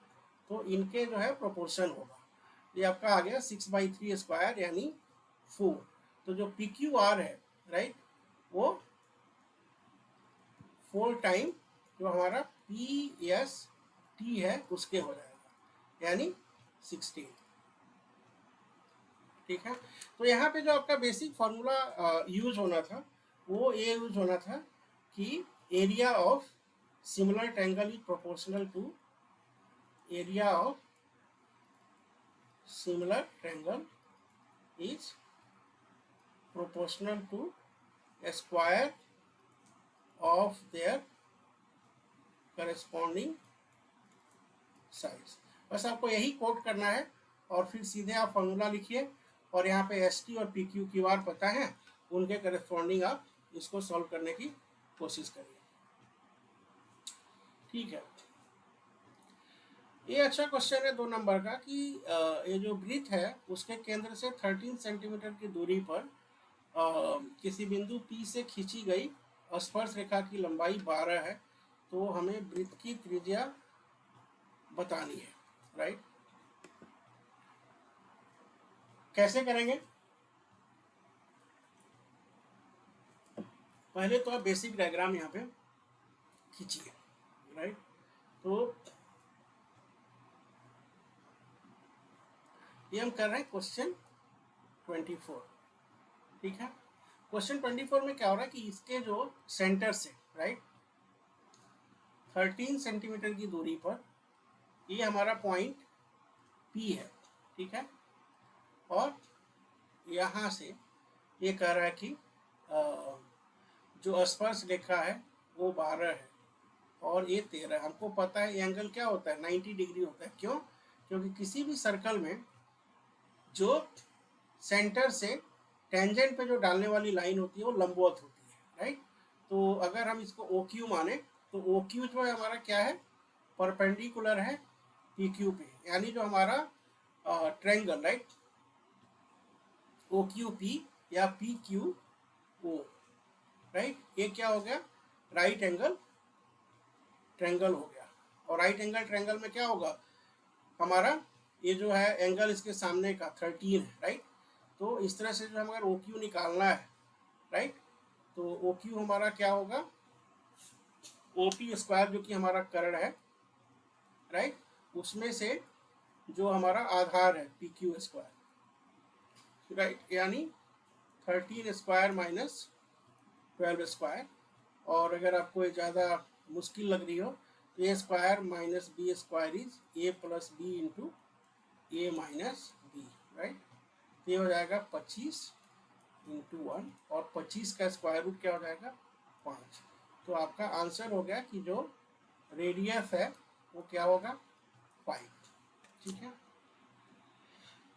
तो इनके जो है प्रोपोर्शन होगा, ये आपका आ गया 6/3 स्क्वायर यानी 4, तो जो पी क्यू आर है राइट वो 4 टाइम जो हमारा पी एस टी है उसके हो जाएगा, यानी 16, ठीक है। तो यहाँ पे जो आपका बेसिक फार्मूला यूज होना था वो ये यूज होना था कि area of similar triangle is proportional to area of similar triangle is proportional to square of their corresponding sides. बस आपको यही कोट करना है और फिर सीधे आप फॉर्मूला लिखिए, और यहाँ पे एस टी और पी क्यू क्यू आर पता है, उनके करस्पॉन्डिंग आप इसको सॉल्व करने की कोशिश करिए, ठीक है। ये अच्छा क्वेश्चन है 2 नंबर का कि ये जो वृत्त है उसके केंद्र से 13 सेंटीमीटर की दूरी पर किसी बिंदु P से खींची गई स्पर्श रेखा की लंबाई 12 है, तो हमें वृत्त की त्रिज्या बतानी है राइट। कैसे करेंगे, पहले तो आप बेसिक डायग्राम यहाँ पे खींचिए राइट, तो ये हम कर रहे हैं क्वेश्चन 24, ठीक है। क्वेश्चन 24 में क्या हो रहा है कि इसके जो सेंटर से राइट 13 सेंटीमीटर की दूरी पर ये हमारा पॉइंट P है, ठीक है, और यहाँ से ये कह रहा है कि जो स्पर्श रेखा है वो 12 है और ये 13 है। हमको पता है ये एंगल क्या होता है, 90 डिग्री होता है। क्यों, क्योंकि किसी भी सर्कल में जो सेंटर से टेंजेंट पे जो डालने वाली लाइन होती है वो लंबवत होती है, राइट। तो अगर हम इसको ओ क्यू माने तो ओ क्यू जो है हमारा क्या है, परपेंडिकुलर है पी क्यू पे, यानी जो हमारा triangle, right, O Q P या पी क्यू ओ, राइट, ये क्या हो गया, राइट एंगल ट्रायंगल हो गया। और राइट एंगल ट्रायंगल में क्या होगा हमारा, ये जो है एंगल इसके सामने का 13 है, राइट। तो इस तरह से जो हमारा ओ क्यू निकालना है, राइट, तो ओ क्यू हमारा क्या होगा, ओ पी स्क्वायर जो कि हमारा कर्ण है, राइट, उसमें से जो हमारा आधार है पी क्यू स्क्वायर, राइट, यानी 13 स्क्वायर माइनस 12 स्क्वायर। और अगर आपको ज़्यादा मुश्किल लग रही हो तो A square minus B square is A plus B into A minus B, right. तो ये हो जाएगा 25 इंटू 1, और 25 का स्क्वायर रूट क्या हो जाएगा 5। तो आपका आंसर हो गया कि जो रेडियस है वो क्या होगा 5, ठीक है।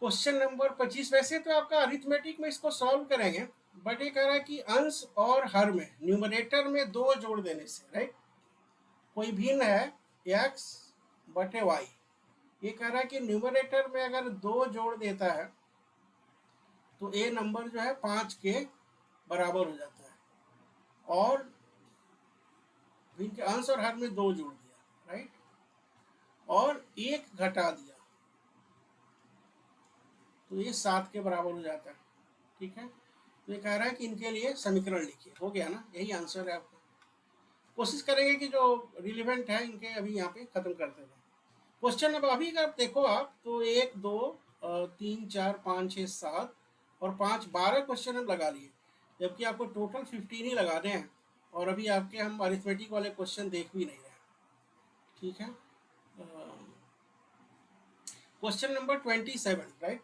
क्वेश्चन नंबर 25, वैसे तो आपका अरिथमेटिक में इसको सॉल्व करेंगे, बट ये कह रहा है कि अंश और हर में न्यूमरेटर में 2 जोड़ देने से, राइट, कोई भिन्न है x बटे y। ये कह रहा है कि न्यूमरेटर में अगर 2 जोड़ देता है तो ए नंबर जो है 5 के बराबर हो जाता है, और भिन्न के अंश और हर में 2 जोड़ दिया, राइट, और 1 घटा दिया तो ये 7 के बराबर हो जाता है, ठीक है। तो ये कह रहा है कि इनके लिए समीकरण लिखिए, हो गया ना, यही आंसर है आपका। कोशिश करेंगे कि जो रिलेवेंट है इनके अभी यहाँ पे खत्म करते हैं क्वेश्चन। अब अभी अगर देखो आप तो 1 2 3 4 5 6 7 और 5 12 क्वेश्चन हम लगा लिए, जबकि आपको टोटल 15 ही लगाने हैं, और अभी आपके हम अरिथमेटिक वाले क्वेश्चन देख भी नहीं रहे, ठीक है। क्वेश्चन नंबर 27, राइट,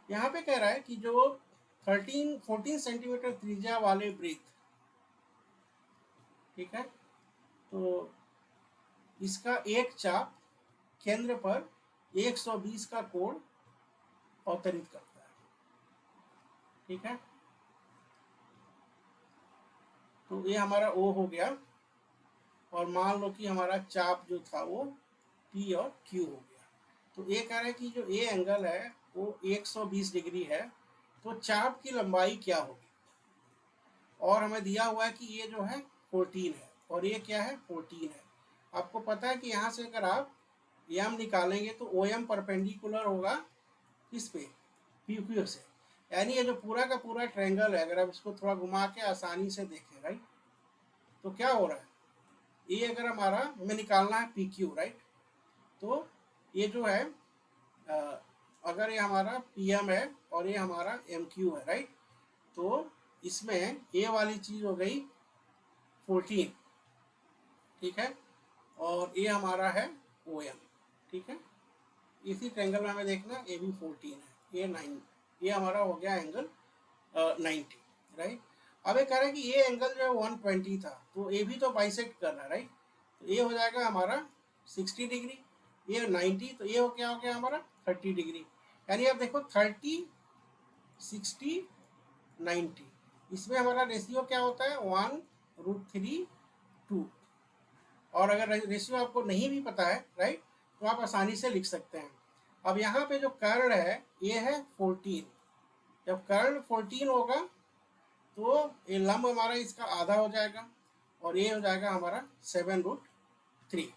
यहाँ पे कह रहा है कि जो 14 सेंटीमीटर त्रिज्या वाले वृत्त, ठीक है, तो इसका एक चाप केंद्र पर 120 का कोण अवतरित करता है, ठीक है। तो ये हमारा ओ हो गया, और मान लो कि हमारा चाप जो था वो पी और क्यू हो गया। तो ये कह रहा है कि जो ए एंगल है वो 120 डिग्री है, तो चाप की लंबाई क्या होगी, और हमें दिया हुआ है कि ये जो है 14 है और ये क्या है 14 है। आपको पता है कि यहाँ से अगर आप एम निकालेंगे तो ओ एम परपेंडिकुलर होगा किस पे, पी क्यू से, यानी ये जो पूरा का पूरा ट्रायंगल है, अगर आप इसको थोड़ा घुमा के आसानी से देखें, राइट, तो क्या हो रहा है, ये अगर हमारा हमें निकालना है पी क्यू, राइट, तो ये जो है अगर ये हमारा पी एम है और ये हमारा एम क्यू है, राइट, तो इसमें ए वाली चीज हो गई 14, ठीक है, और ये हमारा है ओ एम, ठीक है। इसी ट्रायंगल में हमें देखना ए भी 14 है, ये 9, ये हमारा हो गया एंगल 90, राइट। अब ये कह रहा है कि ये एंगल जो है 120 था, तो ये भी तो बाइसेक्ट कर रहा है, राइट, तो ये हो जाएगा हमारा 60 डिग्री, ये 90, तो ये हो क्या हो गया हमारा 30 डिग्री। यानी आप देखो 30 60 90, इसमें हमारा रेशियो क्या होता है 1√3 2। और अगर रेशियो आपको नहीं भी पता है, राइट, तो आप आसानी से लिख सकते हैं। अब यहाँ पे जो कर्ण है ये है 14, जब कर्ण 14 होगा तो ये लंब हमारा इसका आधा हो जाएगा, और ये हो जाएगा हमारा 7√3,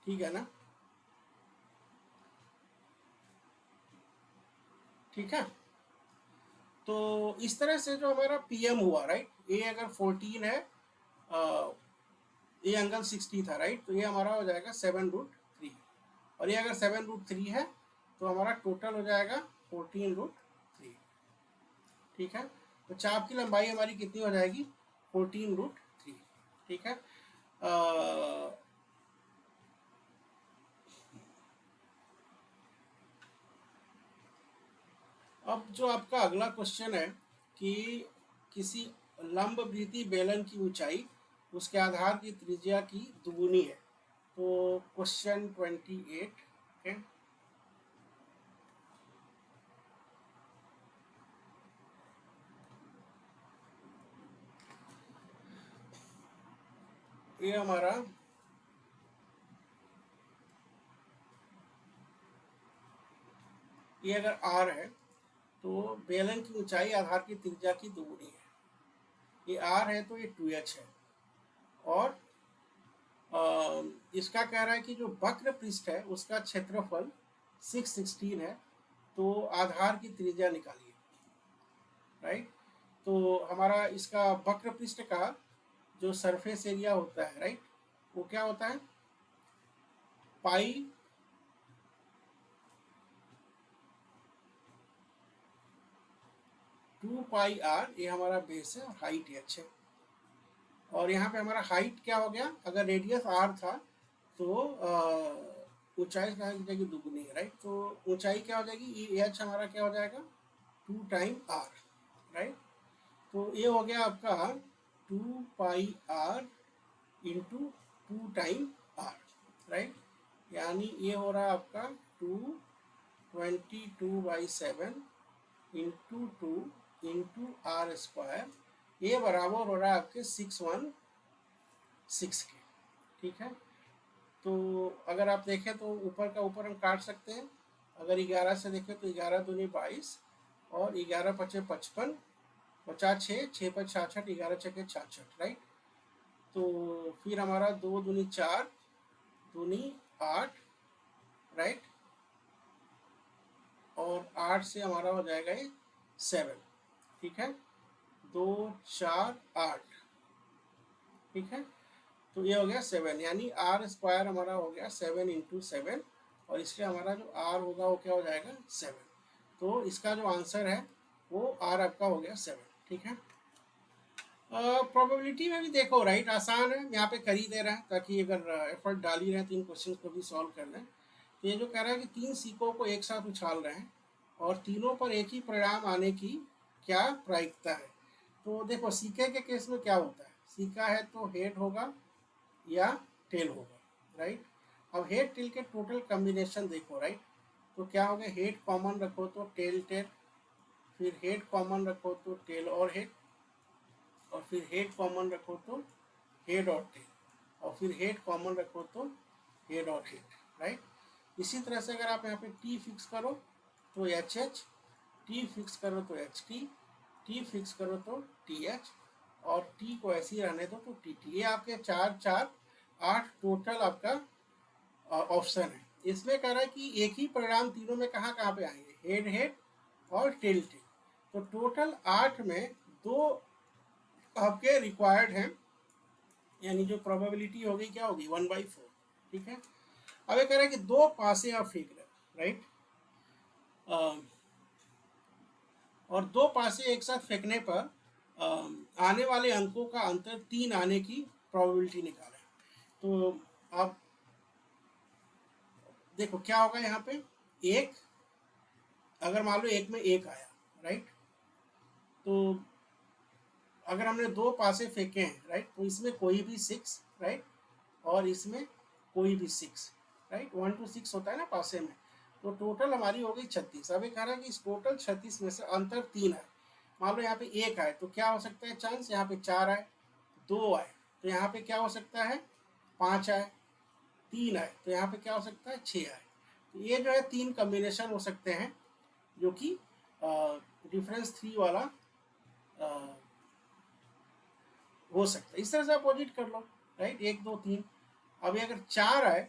ठीक है ना, ठीक है। तो इस तरह से जो हमारा पीएम हुआ, राइट, ये अगर 14 है, ये एंगल 60 था, राइट, तो ये हमारा हो जाएगा 7√3, और ये अगर 7√3 है तो हमारा टोटल हो जाएगा 14√3, ठीक है। तो चाप की लंबाई हमारी कितनी हो जाएगी 14√3, ठीक है। अब जो आपका अगला क्वेश्चन है कि किसी लंबवृत्तीय बेलन की ऊंचाई उसके आधार की त्रिज्या की दुगुनी है। तो क्वेश्चन 28, ओके, ये हमारा ये अगर r है तो बेलन की ऊंचाई आधार की त्रिज्या की दोगुनी है। ये r है तो ये 2h है। और इसका कह रहा है कि जो वक्र पृष्ठ है उसका क्षेत्रफल 616 है, तो आधार की त्रिज्या निकालिए। राइट, तो हमारा इसका वक्र पृष्ठ का जो सरफेस एरिया होता है, राइट, वो क्या होता है, पाई 2πr, ये हमारा बेस है, हाइट h है। और यहाँ पे हमारा हाइट क्या हो गया, अगर रेडियस r था तो ऊंचाई क्या हो जाएगी, दुगुनी है। राइट, तो ऊंचाई क्या हो जाएगी, ये h हमारा क्या हो जाएगा 2 टाइम r। राइट, तो ये हो गया आपका 2πr into 2 time r। Right, यानी ये हो रहा है आपका 222/7 इंटू 2 इंटू r स्क्वायर, ये बराबर हो रहा है आपके 616 के। ठीक है, तो अगर आप देखें तो ऊपर का ऊपर हम काट सकते हैं। अगर 11 से देखें तो 11 दूनी 22 और 11 पचे 55, 50 6, 6 5 66, 11 छके 66। राइट, तो फिर हमारा 2 दूनी 4, दूनी 8। राइट, और 8 से हमारा हो जाएगा ये 7। ठीक है, 2 4 8। ठीक है, तो ये हो गया 7, यानी r स्क्वायर हमारा हो गया 7 इंटू 7, और इसलिए हमारा जो r होगा वो क्या हो जाएगा 7। तो इसका जो आंसर है वो r आपका हो गया 7। ठीक है, प्रोबेबिलिटी में भी देखो, राइट, आसान है, यहाँ पे कर ही दे रहे हैं ताकि अगर एफर्ट डाल ही रहे हैं तो इन क्वेश्चन को भी सॉल्व कर लें। तो ये जो कह रहा है कि 3 सिक्कों को एक साथ उछाल रहे हैं और तीनों पर एक ही परिणाम आने की क्या प्रायिकता है। तो देखो सिक्के के केस में क्या होता है, सिक्का है तो हेड होगा या टेल होगा। राइट, अब हेड टेल के टोटल कॉम्बिनेशन देखो। राइट, तो क्या हो गया, हेड कॉमन रखो तो टेल टेल, फिर हेड कॉमन रखो तो टेल और हेड, और फिर हेड कॉमन रखो तो हेड और टेल, और फिर हेड कॉमन रखो तो हेड और हेड। राइट, इसी तरह से अगर आप यहाँ पे टी फिक्स करो तो एच एच, टी फिक्स करो तो एच टी, टी फिक्स करो तो टी एच, और टी को ऐसे ही रहने दो तो टी टी। ये आपके 4 4 8 टोटल आपका ऑप्शन है। इसमें कह रहा है कि एक ही परिणाम तीनों में कहाँ कहाँ पे आएंगे, हेड हेड और टेल टेल। तो टोटल 8 में 2 आपके रिक्वायर्ड हैं, यानी जो प्रोबेबिलिटी होगी क्या होगी 1/4। ठीक है, अब ये कह रहा है कि 2 पासे आप फेंक रहे। राइट, और 2 पासे एक साथ फेंकने पर आने वाले अंकों का अंतर 3 आने की प्रोबेबिलिटी निकालें। तो आप देखो क्या होगा यहाँ पे, एक, अगर मान लो एक में एक आया। राइट, तो अगर हमने 2 पासे फेंके हैं, राइट, तो इसमें कोई भी 6, राइट, और इसमें कोई भी 6। राइट, 1 to 6 होता है ना पासे में, तो टोटल हमारी हो गई 36। अब ये कह रहा है कि इस टोटल 36 में से अंतर 3 है। मान लो यहाँ पे 1 आए तो क्या हो सकता है चांस, यहाँ पे 4 आए, 2 आए तो यहाँ पे क्या हो सकता है 5 आए, 3 आए तो यहाँ पे क्या हो सकता है 6 आए। तो ये जो है 3 कॉम्बिनेशन हो सकते हैं जो कि डिफरेंस 3 वाला हो सकता है। इस तरह से अपोजिट कर लो। राइट, 1 2 3। अभी अगर 4 आए,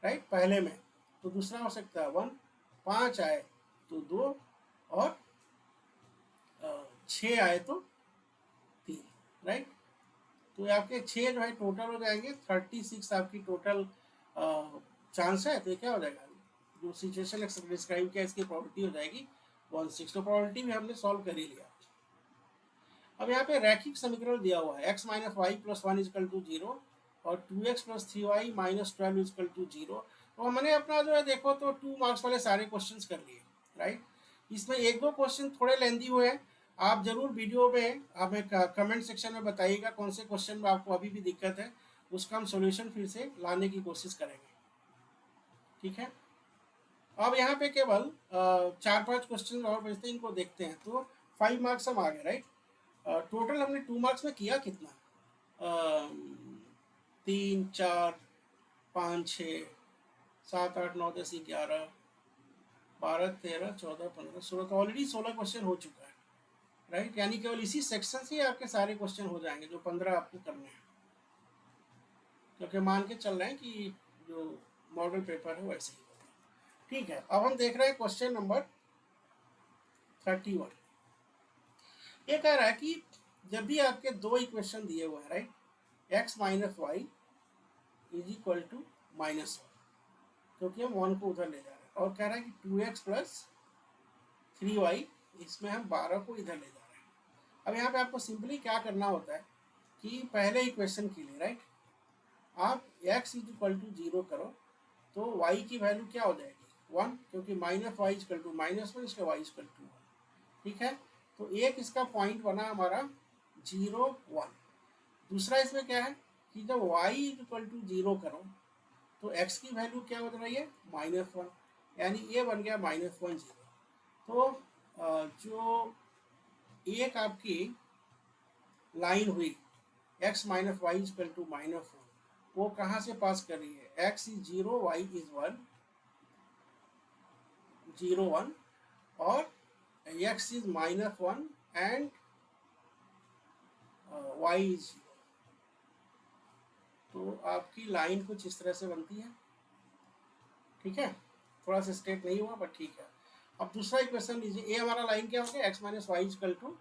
राइट, पहले में, तो दूसरा हो सकता है 1, 5 आए तो 2, और 6 आए तो 3। राइट, तो आपके 6 जो है टोटल हो जाएंगे 36 आपकी टोटल चांस है। तो क्या हो जाएगा, जो सिचुएशन डिस्क्राइब किया इसकी प्रोबेबिलिटी हो जाएगी 1/6। तो प्रोबेबिलिटी भी हमने सॉल्व कर ही लिया। अब यहाँ पे रैखिक समीकरण दिया हुआ है, x minus y plus 1 is equal to 0 और 2x plus 3y minus 12 is equal to 0। तो हमने अपना जो है देखो तो 2 मार्क्स वाले सारे क्वेश्चंस कर लिए। राइट, इसमें 1-2 क्वेश्चन थोड़े लेंदी हुए हैं। आप जरूर वीडियो में हमें कमेंट सेक्शन में बताइएगा कौन से क्वेश्चन में आपको अभी भी दिक्कत है, उसका हम सोल्यूशन फिर से लाने की कोशिश करेंगे। ठीक है, अब यहाँ पे केवल 4-5 क्वेश्चन और बचते हैं, इनको देखते हैं। तो 5 मार्क्स हम आ गए। राइट, टोटल हमने 2 मार्क्स में किया कितना, 3 4 5 6 7 8 9 10 11 12 13 14 15 16, तो ऑलरेडी 16 क्वेश्चन हो चुका है, राइट। यानी केवल इसी सेक्शन से आपके सारे क्वेश्चन हो जाएंगे जो 15 आपको करने हैं, क्योंकि मान के चल रहे हैं कि जो मॉडल पेपर है वैसे ही होगा। ठीक है, अब हम देख रहे हैं क्वेश्चन नंबर 31। ये कह रहा है कि जब भी आपके दो इक्वेशन दिए हुए हैं, right, x minus y is equal to -1, क्योंकि हम 1 को उधर ले जा रहे हैं, और कह रहा है कि 2x प्लस 3y, इसमें हम 12 को इधर ले जा रहे हैं। अब यहाँ पे आपको सिंपली क्या करना होता है कि पहले इक्वेशन के लिए, राइट, आप x इज इक्वल टू 0 करो तो y की वैल्यू क्या हो जाएगी 1, क्योंकि माइनस वाई इजकल टू -1, इसलिए y इजकल टू 1। ठीक है, तो एक इसका पॉइंट बना हमारा 0 1। दूसरा इसमें क्या है कि जब y इक्वल टू 0 करो तो x की वैल्यू क्या हो रही है -1, यानी ये बन गया -1 0। तो जो एक आपकी लाइन हुई x minus y equal to -1, वो कहाँ से पास कर रही है, x इज 0 y इज 1 0 1, और x is -1 and y is 0। तो आपकी लाइन कुछ इस तरह से बनती है। ठीक है, थोड़ा सा स्ट्रेट नहीं हुआ बट ठीक है। अब दूसरा इक्वेशन लीजिए, ये हमारा लाइन क्या हो गया, x minus y equal to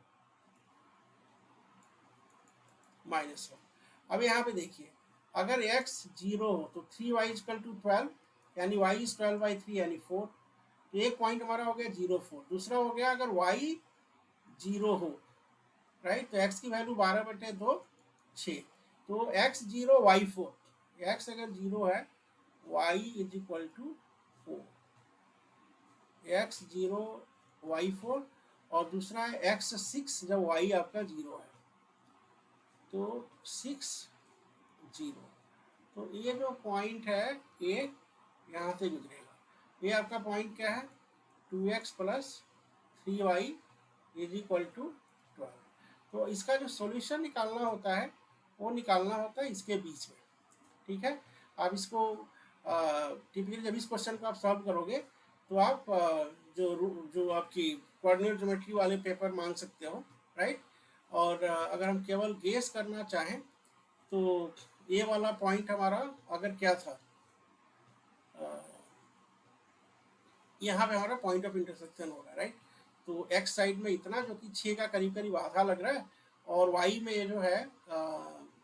-1। अब यहाँ पे देखिए, अगर x 0 हो तो 3y इक्वल टू 12, यानी y इज 12/3 यानी 4। तो एक पॉइंट हमारा हो गया 0 4। दूसरा हो गया अगर y 0 हो, राइट, तो x की वैल्यू 12/2 6, तो x 0 y 4, x अगर 0 है y is equal to 4, x 0 y 4, और दूसरा है x 6 जब y आपका 0 है, तो 6 0। तो ये जो पॉइंट है ये यहाँ से गुजरेगा। ये आपका पॉइंट क्या है 2x plus 3y is equal to 12। तो इसका जो सॉल्यूशन निकालना होता है वो निकालना होता है इसके बीच में। ठीक है, आप इसको टिपिकली जब इस क्वेश्चन को आप सॉल्व करोगे तो आप जो आपकी कोऑर्डिनेट ज्योमेट्री वाले पेपर मांग सकते हो, राइट। और अगर हम केवल गेस करना चाहें तो ये वाला पॉइंट हमारा अगर क्या था, यहाँ पे हमारा पॉइंट ऑफ इंटरसेक्शन हो रहा है, राइट। तो एक्स साइड में इतना जो कि 6 का करीब करीब आधा लग रहा है, और वाई में ये जो है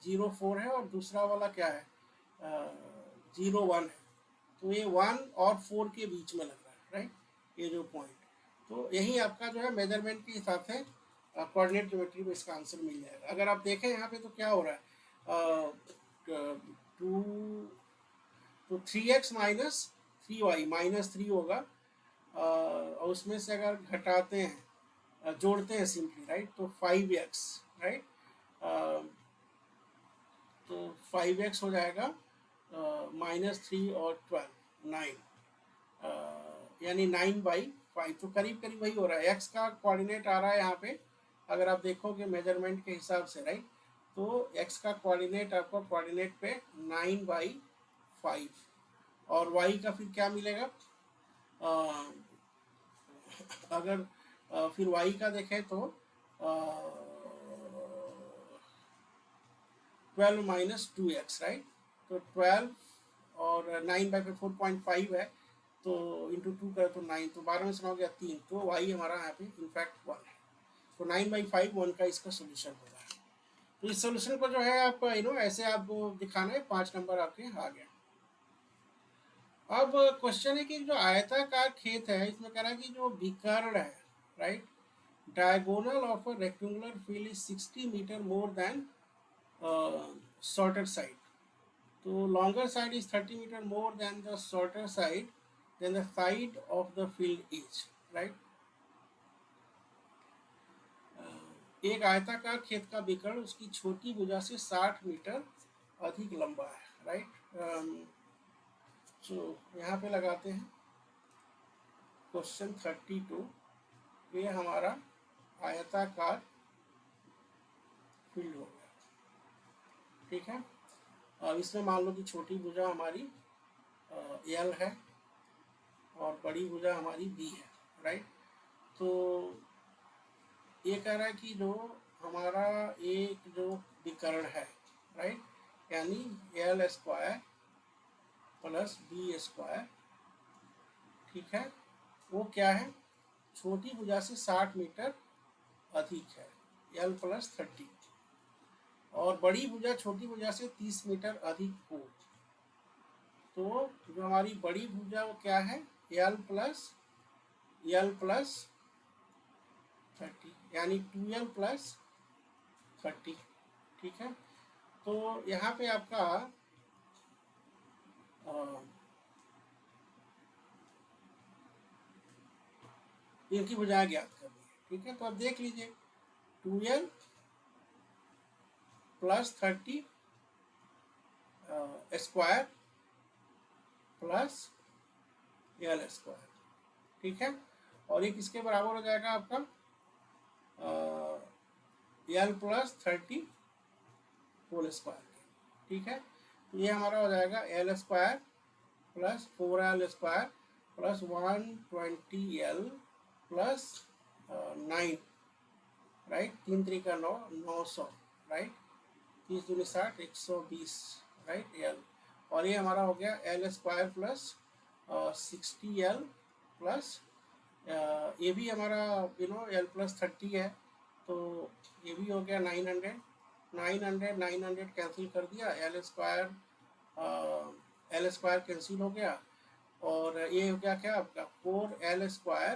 0 4 है, और दूसरा वाला क्या है 0 1 है। तो ये 1 और 4 के बीच में लग रहा है, राइट, ये जो पॉइंट। तो यही आपका जो है मेजरमेंट के हिसाब से कोऑर्डिनेट ज्योमेट्री में इसका आंसर मिल जाएगा। अगर आप देखें यहाँ पे तो क्या हो रहा है 2, तो 3x माइनस 3y -3 होगा, और उसमें से अगर घटाते हैं जोड़ते हैं सिंपली, राइट, तो 5x, राइट, तो 5x हो जाएगा -3 और 12 9, यानी 9/5। तो करीब करीब वही हो रहा है। x का कोऑर्डिनेट आ रहा है यहाँ पे, अगर आप देखोगे मेजरमेंट के हिसाब से, राइट, तो x का कोऑर्डिनेट आपको कोऑर्डिनेट पे 9/5, और y का फिर क्या मिलेगा, अगर फिर y का देखें तो 12 माइनस 2x, राइट, तो 12 और 9/4.5 है, तो इंटू 2 करें तो 9, तो 12 में से हो गया 3, तो y हमारा यहाँ पे इनफैक्ट 1 है। तो 9/5 1 का इसका सोल्यूशन होगा। तो इस सोल्यूशन को जो है आप ऐसे आपको दिखाना है, 5 नंबर आपके आ गया। अब क्वेश्चन है कि जो आयताकार खेत है इसमें कह रहा है कि जो विकर्ण है, right, diagonal of a rectangular field is 60 metre more than shorter side. तो longer side is 30 metre more than the shorter side, then the side of the field is, right. एक आयताकार खेत का विकर्ण उसकी छोटी भुजा से 60 मीटर अधिक लंबा है, राइट। तो यहाँ पे लगाते हैं क्वेश्चन 32। ये हमारा आयताकार फील्ड हो गया। ठीक है, अब इसमें मान लो कि छोटी भुजा हमारी एल है और बड़ी भुजा हमारी बी है, राइट। तो ये कह रहा है कि जो हमारा एक जो विकर्ण है, राइट, यानी l square plus b square, ठीक है, वो क्या है, छोटी भुजा से 60 मीटर अधिक है, एल प्लस 30, और बड़ी भुजा छोटी भुजा से 30 मीटर अधिक हो। तो जो हमारी बड़ी भुजा वो क्या है, एल प्लस 30, यानी 2l प्लस 30, ठीक है। तो यहाँ पे आपका इनकी भुजाएं ज्ञात करनी है, ठीक है। तो अब देख लीजिए 2l plus 30 square plus L square, ठीक है, और एक इसके बराबर हो जाएगा आपका एल प्लस 30 होल स्क्वायर, ठीक है। तो ये हमारा हो जाएगा L square plus 4l square plus 120l plus 9, right, 3 3 का 9, 900, राइट, 30 दूनी 60, 120, राइट, एल, और ये हमारा हो गया L square plus 60l plus ये भी हमारा एल प्लस 30 है, तो ये भी हो गया 900 कैंसिल कर दिया, एल स्क्वायर कैंसिल हो गया, और ये हो गया क्या आपका 4l स्क्वायर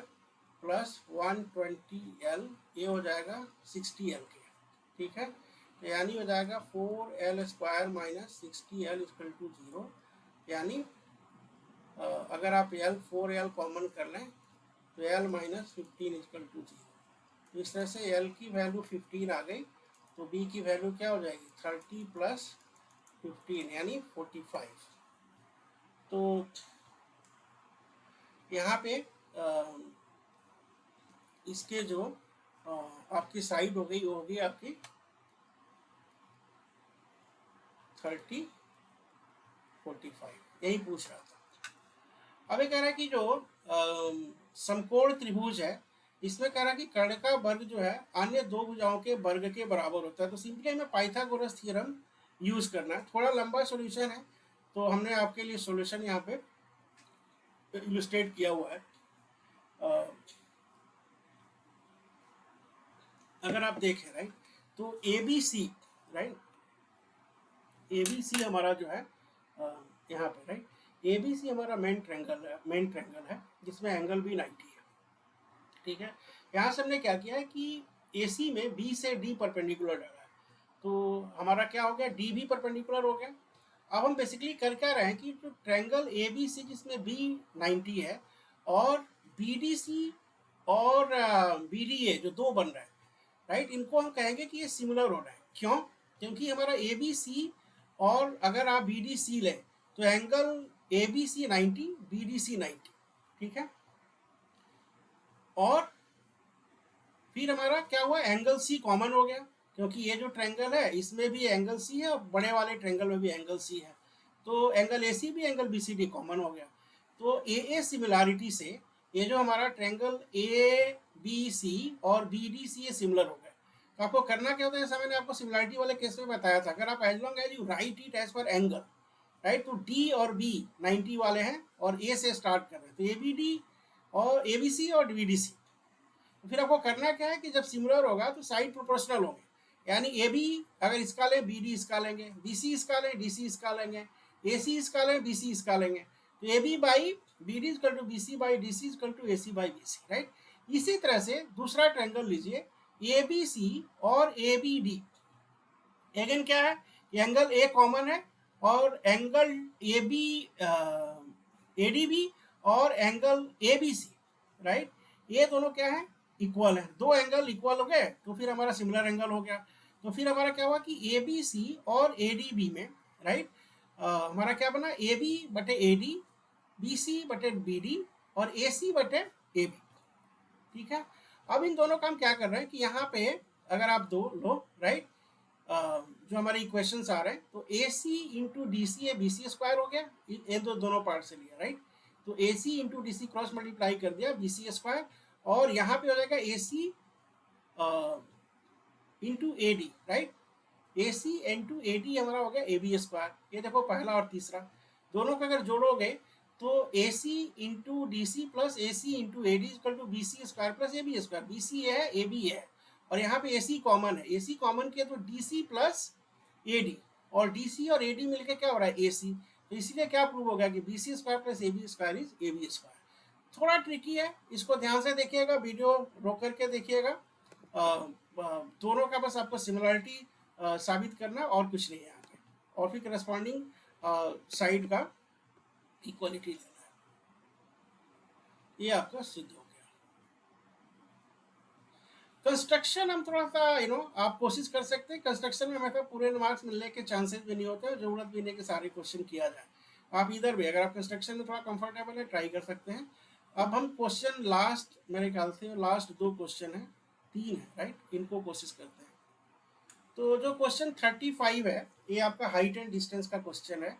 प्लस 120l, ये हो जाएगा 60l के, ठीक है। तो यानी हो जाएगा 4l square minus 60l equal to 0, यानी अगर आप 4l कॉमन कर लें तो l माइनस 15 इक्वल टू 0। इस तरह से l की वैल्यू 15 आ गई, तो b की वैल्यू क्या हो जाएगी 30 प्लस 15 यानी 45। तो यहाँ पे इसके जो आपकी साइड हो गई वो होगी आपकी 30 45, यही पूछ रहा था। अब ये कह रहा है कि जो समकोण त्रिभुज है, इसमें कह रहा है कि कर्ण का वर्ग जो है अन्य दो भुजाओं के वर्ग के बराबर होता है। तो सिंपली हमें पाइथागोरस थ्योरम यूज करना है। थोड़ा लंबा सॉल्यूशन है, तो हमने आपके लिए सॉल्यूशन यहाँ पे इलस्ट्रेट किया हुआ है। अगर आप देखें, राइट, तो ABC, राइट, ABC हमारा जो है यहाँ पे, राइट, ABC हमारा मेन ट्रायंगल है जिसमें एंगल भी 90 है, ठीक है। यहाँ से हमने क्या किया है कि AC में B से D परपेंडिकुलर डाला है, तो हमारा क्या हो गया, D भी परपेंडिकुलर हो गया। अब हम बेसिकली कर क्या रहे हैं कि जो ट्रायंगल ABC जिसमें B 90 है और BDC और BDA जो दो बन रहे हैं, राइट, इनको हम कहेंगे कि ये सिमिलर हो रहे हैं। क्यों? क्योंकि हमारा ABC और अगर आप BDC लें तो एंगल ABC 90, BDC 90, ठीक है। और फिर हमारा क्या हुआ, एंगल C कॉमन हो गया, क्योंकि ये जो ट्रायंगल है इसमें भी एंगल C है और बड़े वाले ट्रायंगल में भी एंगल C है, तो एंगल AC भी एंगल BCD कॉमन हो गया। तो AA सिमिलैरिटी से ये जो हमारा ट्रायंगल ABC और BDC ये सिमिलर हो गए। तो आपको करना क्या होता है, जैसा मैंने आपको सिमिलैरिटी वाले केस में बताया था, अगर आप as long as you write it as per angle, right, तो D और B 90 वाले हैं और A से स्टार्ट कर रहे हैं, तो ABD और ABC और BDC। तो फिर आपको करना क्या है कि जब सिमिलर होगा तो साइड प्रोपोर्शनल होंगे, यानी AB अगर इसका लें BD इसका लेंगे, BC इसका लें DC इसका लेंगे, AC इसका लें BC इसका लेंगे, तो AB by BD equal to BC by DC equal to AC by BC, right. इसी तरह से दूसरा ट्रायंगल लीजिए ABC और ABD, अगेन क्या है, एंगल A कॉमन है और एंगल AB ADB और एंगल ABC, राइट, ये दोनों क्या है, इक्वल है। दो एंगल इक्वल हो गए तो फिर हमारा सिमिलर एंगल हो गया। तो फिर हमारा क्या हुआ कि ABC और ADB में, राइट, हमारा क्या बना, AB बटे AD, BC बटे BD और AC बटे AB, ठीक है। अब इन दोनों का हम क्या कर रहे हैं कि यहाँ पे अगर आप दो लो, राइट, जो हमारे इक्वेशंस आ रहे हैं, तो ए सी इंटू डी सी है बी सी स्क्वायर हो गया, ये दोनों पार्ट से लिया, राइट। तो A C into D C cross multiply कर दिया बी सी स्क्वायर, और यहाँ पे हो जाएगा A C into A D, right. A C into A D हमारा हो गया ए बी स्क्वायर। ये देखो पहला और तीसरा दोनों को अगर जोड़ोगे तो A C into D C plus A C into A D equal to B C square plus A B square. B C है ए बी है, और यहाँ पे ए सी कॉमन है, ए सी कॉमन किया तो D C plus A D, और D C और ए डी मिलकर क्या हो रहा है ए सी। तो इसीलिए क्या प्रूव हो गया कि B C square plus A B square is A B square. थोड़ा ट्रिकी है, इसको ध्यान से देखिएगा, वीडियो रोक करके देखिएगा। दोनों का बस आपको सिमिलरिटी साबित करना और कुछ नहीं है यहाँ पे, और फिर करस्पॉन्डिंग साइड का इक्वलिटी लेना है। ये आपका सिद्ध हो गया। कंस्ट्रक्शन हम थोड़ा सा आप कोशिश कर सकते हैं। कंस्ट्रक्शन में हमें पूरे मार्क्स मिलने के चांसेस भी नहीं होते, जरूरत भी नहीं कि सारे क्वेश्चन किया जाए। आप इधर भी अगर आप कंस्ट्रक्शन में थोड़ा कंफर्टेबल है ट्राई कर सकते हैं। अब हम क्वेश्चन लास्ट, मेरे ख्याल से लास्ट 2 क्वेश्चन है, 3 है, राइट, इनको कोशिश करते हैं। तो जो क्वेश्चन 35 है, ये आपका हाइट एंड डिस्टेंस का क्वेश्चन है।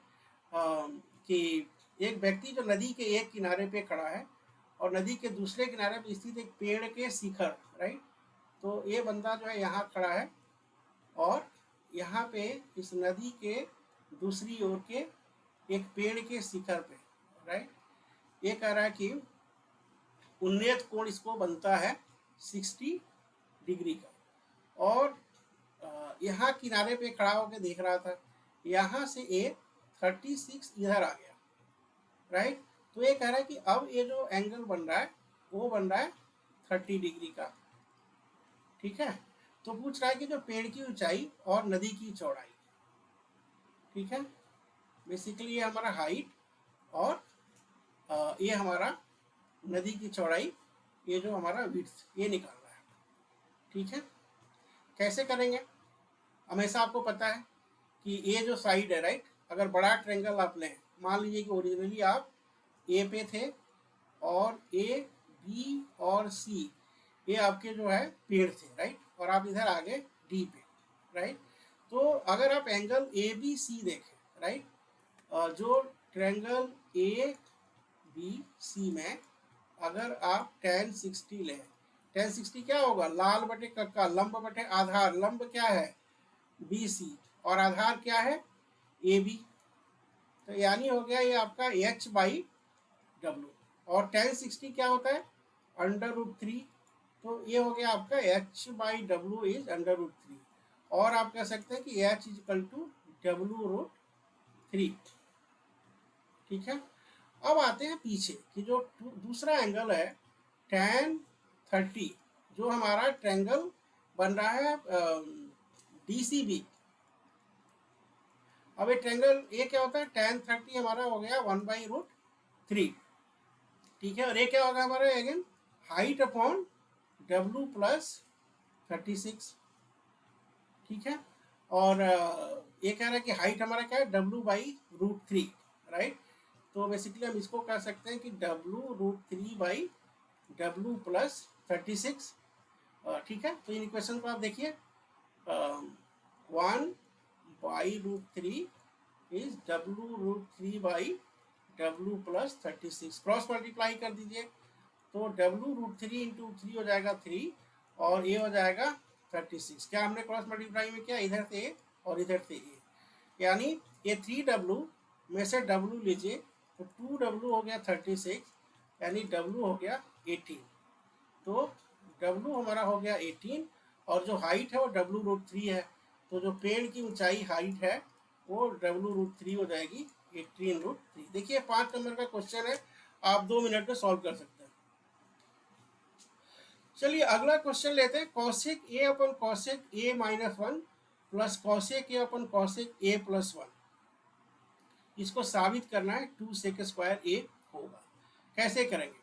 कि एक व्यक्ति जो नदी के एक किनारे पे खड़ा है और नदी के दूसरे किनारे पे स्थित एक पेड़ के शिखर, राइट। तो ये बंदा जो है यहाँ खड़ा है, और यहाँ पे इस नदी के दूसरी ओर के एक पेड़ के शिखर पे, राइट, ये कह रहा है कि उन्नत कोण इसको बनता है 60 डिग्री का, और यहाँ किनारे पे खड़ा होकर देख रहा था, यहाँ से ये 36 इधर आ गया, राइट। तो ये कह रहा है कि अब ये जो एंगल बन रहा है वो बन रहा है 30 डिग्री का, ठीक है। तो पूछ रहा है कि जो पेड़ की ऊंचाई और नदी की चौड़ाई, ठीक है, बेसिकली ये हमारा हाइट और ये हमारा नदी की चौड़ाई, ये जो हमारा विड्थ, ये निकालना है, ठीक है। कैसे करेंगे? हमेशा आपको पता है कि ये जो साइड है, राइट, अगर बड़ा ट्रायंगल आप लें, मान लीजिए कि ओरिजिनली आप ए पे थे और ए बी और सी ये आपके जो है पेड़ थे, राइट, और आप इधर आ गए डी पे, राइट। तो अगर आप एंगल ए बी सी देखें, राइट, जो ट्रायंगल ए बी सी में अगर आप tan 60 लें, tan 60 क्या होगा, लाल बटे कक्का, लंब बटे आधार, लंब क्या है बी सी और आधार क्या है ए बी। तो यानी हो गया ये आपका h बाई डब्ल्यू, और tan 60 क्या होता है √3, तो ये हो गया आपका h बाई डब्ल्यू इज √3, और आप कह सकते हैं कि h इज टू W√3, ठीक है। अब आते हैं पीछे कि जो दूसरा एंगल है tan 30, जो हमारा ट्रायंगल बन रहा है DCB। अब ये ट्रायंगल ये क्या होता है, tan 30 हमारा हो गया 1/√3, ठीक है, और ये क्या होगा हमारा again height upon W plus 36, ठीक है। और ये कह रहा है कि हाइट हमारा क्या है W/√3, राइट। तो बेसिकली हम इसको कह सकते हैं कि W√3/W प्लस 36, ठीक है। तो इन इक्वेशन को आप देखिए, 1/√3 is W√3/W plus 36, cross multiply कर दीजिए, तो W√3 इंटू 3 हो जाएगा 3, और ये हो जाएगा 36। क्या हमने क्रॉस मल्टीप्लाई में किया, इधर से ए और इधर से ए, यानी ये 3W में से W लीजिए तो 2W हो गया 36, यानी W हो गया 18। तो W हमारा हो गया 18, और जो हाइट है वो W√3 है, तो जो पेड़ की ऊंचाई हाइट है वो W√3 हो जाएगी 18√3। देखिए 5 नंबर का क्वेश्चन है, आप 2 मिनट में सॉल्व कर सकते हैं। चलिए अगला क्वेश्चन लेते हैं, कॉसेक ए अपन कॉसेक ए -1 प्लस कॉसेक ए अपन कॉसेक ए + 1, इसको साबित करना है 2 सेक स्क्वायर ए होगा। कैसे करेंगे?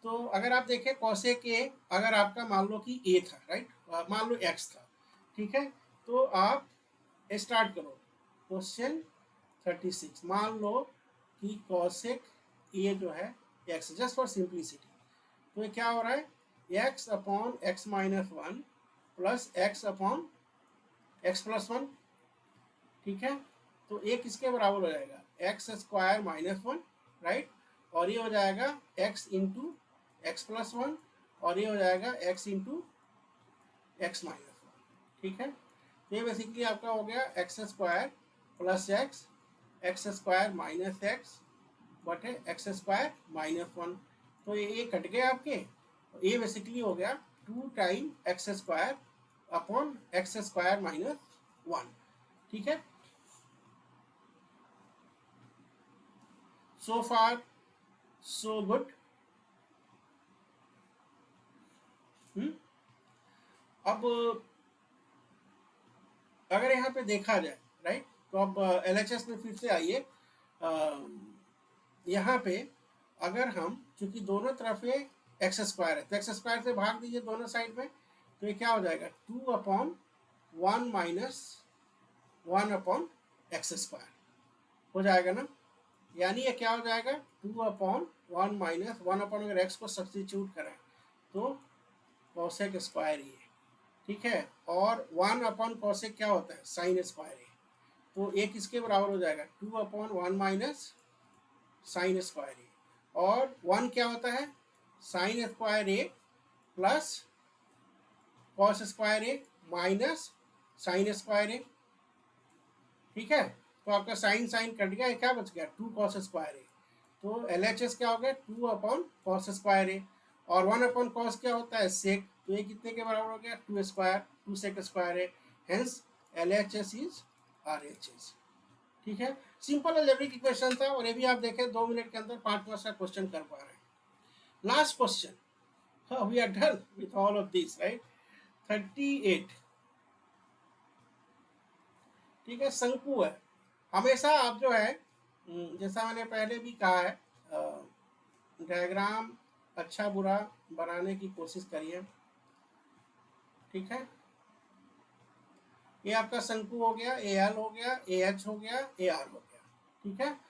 तो अगर आप देखें कॉसेक ए, अगर आपका मान लो कि ए था, राइट, मान लो एक्स था, ठीक है, तो आप स्टार्ट करो क्वेश्चन 36, मान लो कि कॉसेक ए जो है एक्स, जस्ट फॉर सिंप्लिसिटी, तो ये क्या हो रहा है x/(x - 1) प्लस x/(x x+1, ठीक है। तो एक किसके बराबर हो जाएगा, x² -1, राइट। और ये हो जाएगा x इंटू x+1, और ये हो जाएगा x इंटू x-1, ठीक है। तो ये बेसिकली आपका हो गया x² + x² - x बटे x² -1। तो ये कट गए आपके। ये बेसिकली हो गया 2 टाइम x² अपॉन x² -1, ठीक है। सो फार सो गुड। अब अगर यहाँ पे देखा जाए, राइट, तो अब LHS में फिर से आइए। यहाँ पे अगर हम, चूंकि दोनों तरफ ये x² है, तो x² से भाग दीजिए दोनों साइड में, तो ये क्या हो जाएगा 2/1 - 1/x² हो जाएगा ना। यानी ये क्या हो जाएगा 2/1 - 1 अगर x को सब्स्टिट्यूट करें तो कॉसेक स्क्वायर ये, ठीक है। और 1/कॉसेक क्या होता है, साइन स्क्वायर ये। तो ये किसके बराबर हो जाएगा 2/1 - साइन स्क्वायर ए। और 1 क्या होता है, साइन स्क्वायर ए प्लस कॉस स्क्वायर ए माइनस साइन स्क्वायर ए, ठीक है। तो आपका साइन साइन कट गया, क्या बच गया 2 कॉस स्क्वायर ए। तो LHS क्या हो गया 2/कॉस स्क्वायर ए। और 1/कॉस क्या होता है, सेक। तो ये कितने के बराबर हो गया 2 sec square A. Hence LHS is RHS, ठीक है। सिंपल अलजेब्रिक इक्वेशन था, और ये भी आप देखें 2 मिनट के अंदर 5 मार्क्स का क्वेश्चन कर पा रहे हैं। Last question, we are done with all of this, right. 38, ठीक है। शंकु है। हमेशा आप जो है, जैसा मैंने पहले भी कहा है, डायग्राम अच्छा बुरा बनाने की कोशिश करिए, ठीक है। ये आपका शंकु हो गया, AL हो गया, AH हो गया, AR हो गया, ठीक है।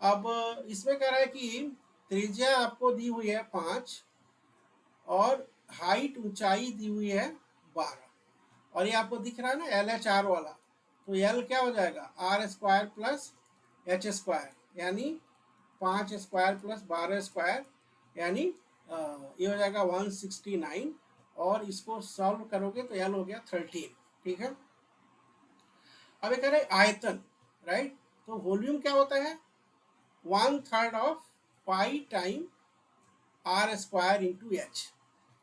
अब इसमें कह रहा है कि त्रिज्या आपको दी हुई है 5 और हाइट ऊंचाई दी हुई है 12, और ये आपको दिख रहा है ना LHR वाला। तो L क्या हो जाएगा R² प्लस H², यानी 5² प्लस 12², यानी ये हो जाएगा 169। और इसको सॉल्व करोगे तो L हो गया 13, ठीक है। अब ये कह रहे आयतन, राइट। तो वॉल्यूम क्या होता है 1/3 of pi time R² into H,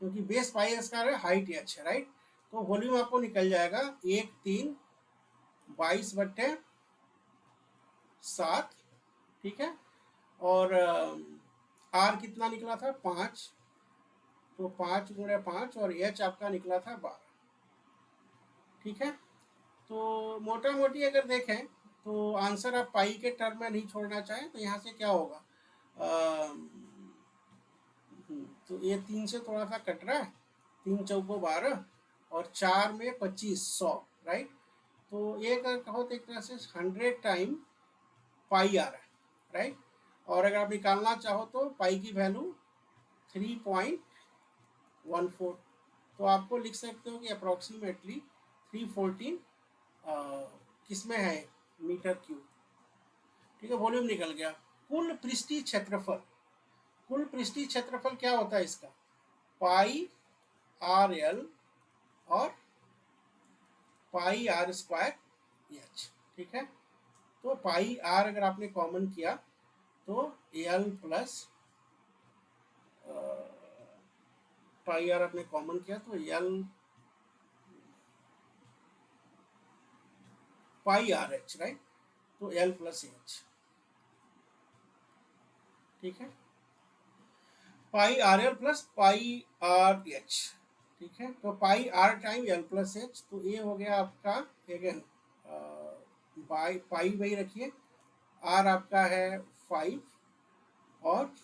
क्योंकि बेस पाई स्क्वायर है, हाइट H है, राइट। तो वॉल्यूम आपको निकल जाएगा 1/3/22/7, ठीक है। और R कितना निकला था 5, तो 5 × 5, और H आपका निकला था 12, ठीक है। तो मोटा मोटी अगर देखें तो आंसर आप पाई के टर्म में नहीं छोड़ना चाहें तो यहाँ से क्या होगा, तो ये 3 से थोड़ा सा कट रहा है, 3 चौको 12 और 4 में 25, 100, राइट। तो ये अगर कहो तो एक तरह से 100 टाइम पाई आ रहा है, राइट। और अगर आप निकालना चाहो तो पाई की वैल्यू 3.14, तो आपको लिख सकते हो कि अप्रोक्सीमेटली 314 किसमें है मीटर क्यूब, ठीक है। वॉल्यूम निकल गया। कुल पृष्ठीय क्षेत्रफल, कुल पृष्ठीय क्षेत्रफल क्या होता है इसका, पाई RL और पाई R² H, ठीक है। तो पाई R अगर आपने कॉमन किया तो L प्लस पाई R आपने कॉमन किया तो L पाई RH, राइट। तो L प्लस H, ठीक है। पाई RL प्लस पाई RH, ठीक है। तो पाई R time L plus H, तो ये हो गया आपका अगेन पाई वही रखिए, R आपका है 5 और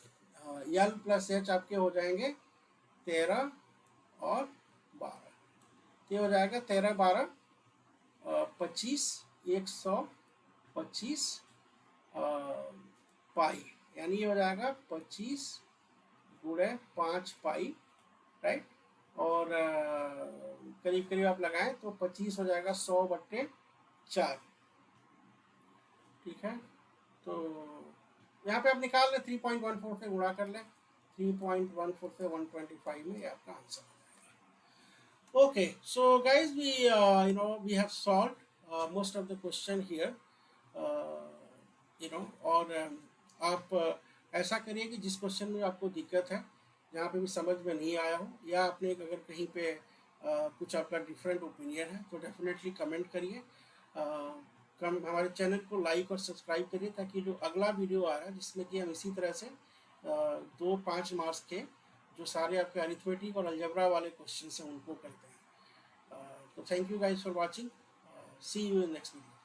L प्लस H आपके हो जाएंगे 13 और 12, ये हो जाएगा 13 12 25, 125 पाई, यानी ये हो जाएगा 25 × 5 पाई, राइट। और करीब करीब आप लगाएं तो 25 हो जाएगा 100/4। ठीक है, तो यहाँ पे आप निकाल लें 3.14 से गुणा कर लें, 3.14 से 125 में, ये आपका आंसर हो जाएगा। Okay, so guys we we have solved most of the question here, और आप ऐसा करिए कि जिस क्वेश्चन में आपको दिक्कत है, जहाँ पे भी समझ में नहीं आया हो, या आपने अगर कहीं पे कुछ आपका डिफरेंट ओपिनियन है तो डेफिनेटली कमेंट करिए। हमारे चैनल को लाइक और सब्सक्राइब करिए, ताकि जो अगला वीडियो आ रहा है जिसमें कि हम इसी तरह से 2 5 मार्क्स के जो सारे आपके अरिथमेटिक और अलजेब्रा वाले क्वेश्चन हैं उनको करते हैं। तो thank you guys for watching, see you in next video.